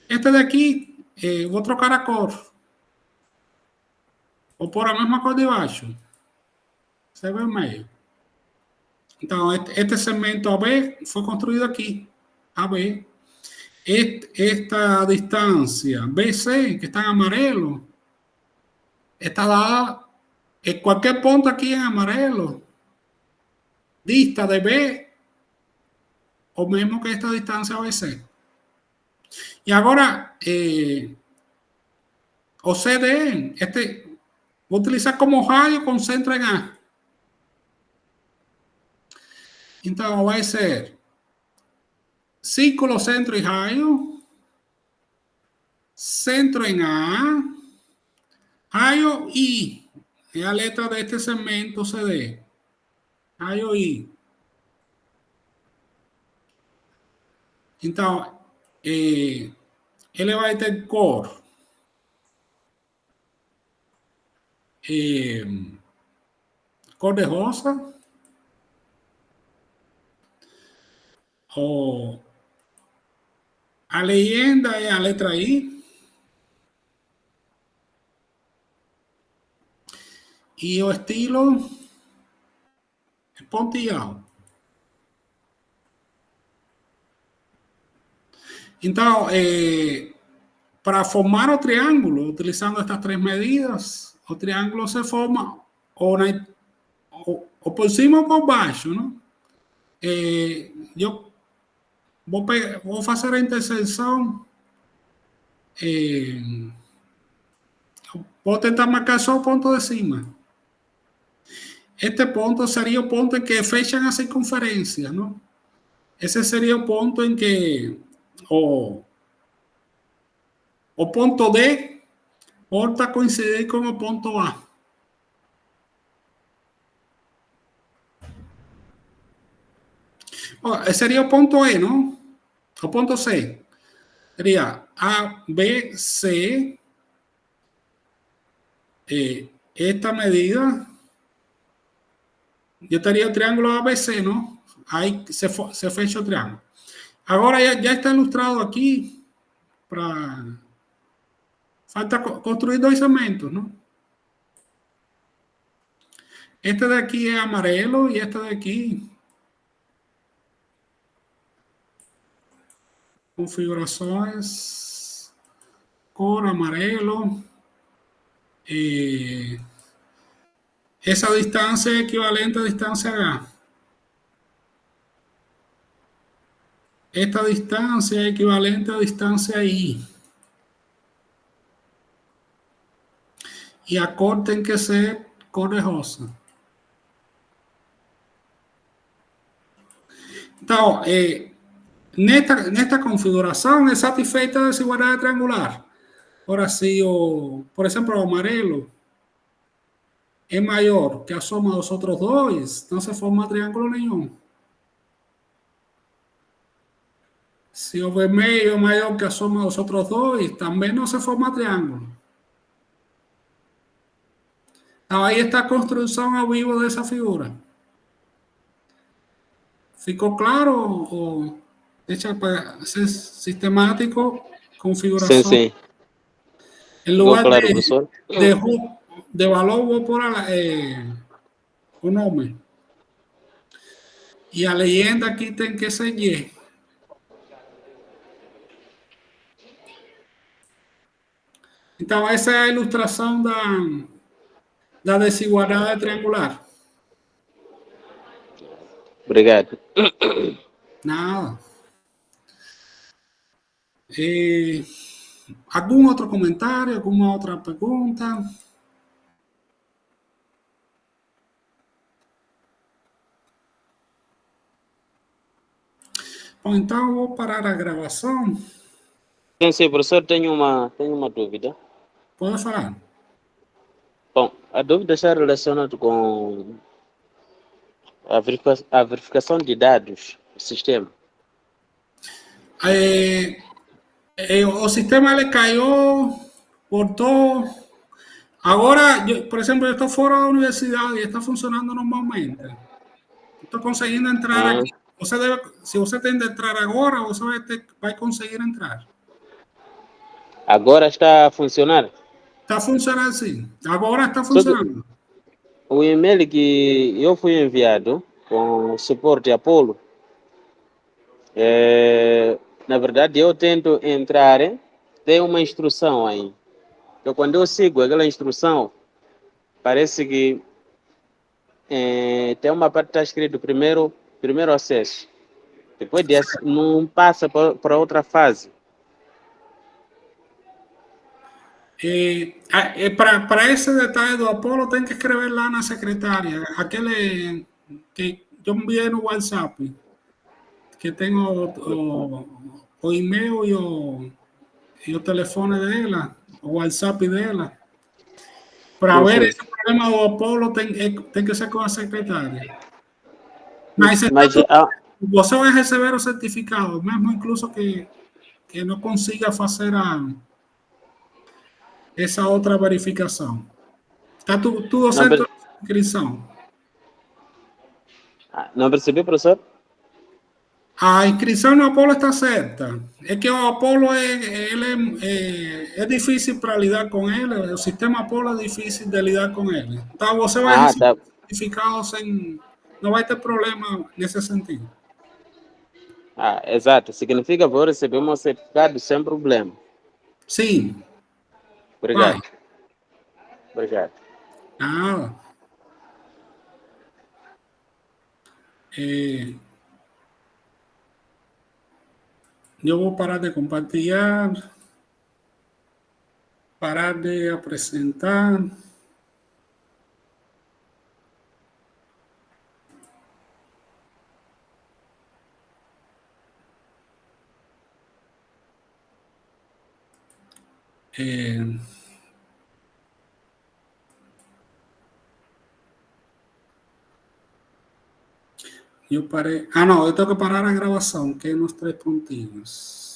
Este daqui, vou trocar a cor. Vou pôr a mesma cor de baixo. Você vê o meio. Então, este segmento AB foi construído aqui. AB. Esta distância BC, que está en amarelo, está dada en cualquier punto aquí en amarelo, dista de B, o mismo que esta distancia BC. Y ahora, o CD, voy a utilizar como rayo con centro en A. Entonces va a ser círculo, centro y rayo. centro en A, I o I, es la letra de este segmento CD, I o I. Então, ele vai ter cor cor de rosa, ou a legenda é a letra I, e o estilo é pontilhado. Então, para formar o triângulo, utilizando estas três medidas, o triângulo se forma ou por cima ou por baixo, não? Eu vou fazer a interseção. Vou tentar marcar só o ponto de cima. Este ponto seria o ponto em que fecham a circunferência, não? Esse seria o ponto em que o ponto D volta a coincidir com o ponto A. Seria o ponto E, não? O ponto C. Seria A, B, C. Esta medida. Eu teria o triângulo ABC, não? Aí se fecha o triângulo. Agora já está ilustrado aqui. Falta construir dois segmentos, não? Este daqui é amarelo e este daqui. Configurações. Cor amarelo. Essa distância é equivalente à distância H. Esta distância é equivalente à distância I. E a cor tem que ser cor de rosa. Então, nesta configuração é satisfeita a desigualdade triangular. Agora, se por exemplo, o amarelo é maior que a soma dos outros dois, não se forma triângulo nenhum. Se o vermelho é maior que a soma dos outros dois, também não se forma triângulo. Então, aí está a construção ao vivo dessa figura. ¿Ficou claro? Ou deixa para ser sistemático, configuração? Sim. Em lugar claro, professor. de valor, vou pôr o nome. E a legenda aqui tem que ser Y. Então, essa é a ilustração da desigualdade triangular. Obrigado. Nada. ¿Algún outro comentário? ¿Alguma outra pergunta? Bom, então eu vou parar a gravação. Sim, professor, tenho uma dúvida. Pode falar. Bom, a dúvida está relacionada com a verificação de dados do sistema. O sistema ele caiu, voltou. Agora, por exemplo, eu estou fora da universidade e está funcionando normalmente. Estou conseguindo entrar aqui. Se você tem de entrar agora, você vai conseguir entrar. Agora está a funcionar? Está funcionando sim. Agora está funcionando. O e-mail que eu fui enviado com o suporte Apollo, na verdade eu tento entrar, tem uma instrução aí. Então quando eu sigo aquela instrução, parece que tem uma parte que está escrito primeiro acesso. Depois desse, não passa para outra fase. Para esse detalhe do Apollo, tem que escrever lá na secretária. Aquele que eu enviei no WhatsApp, que tem o e-mail y los teléfonos de ella, o WhatsApp de ella. Para ver Sim, esse problema, o Apolo tem que ser com a secretária. sim. Mas Mas você vai receber o certificado, mesmo incluso que não consiga fazer essa outra verificação. Está tudo não, certo na inscrição. não percebi, professor? A inscrição no Apolo está certa. É que o Apolo é difícil para lidar com ele. O sistema Apolo é difícil de lidar com ele. Então, você vai Ah, receber tá. certificado sem... Não vai ter problema nesse sentido. Ah, exato. Significa que vou receber um certificado sem problema. Sim, vai. Obrigado. Obrigado. Ah, eh, eu vou parar de compartilhar, parar de apresentar. Eh, eu parei. Ah, não, eu tenho que parar a gravação, que é nos 3 pontinhos.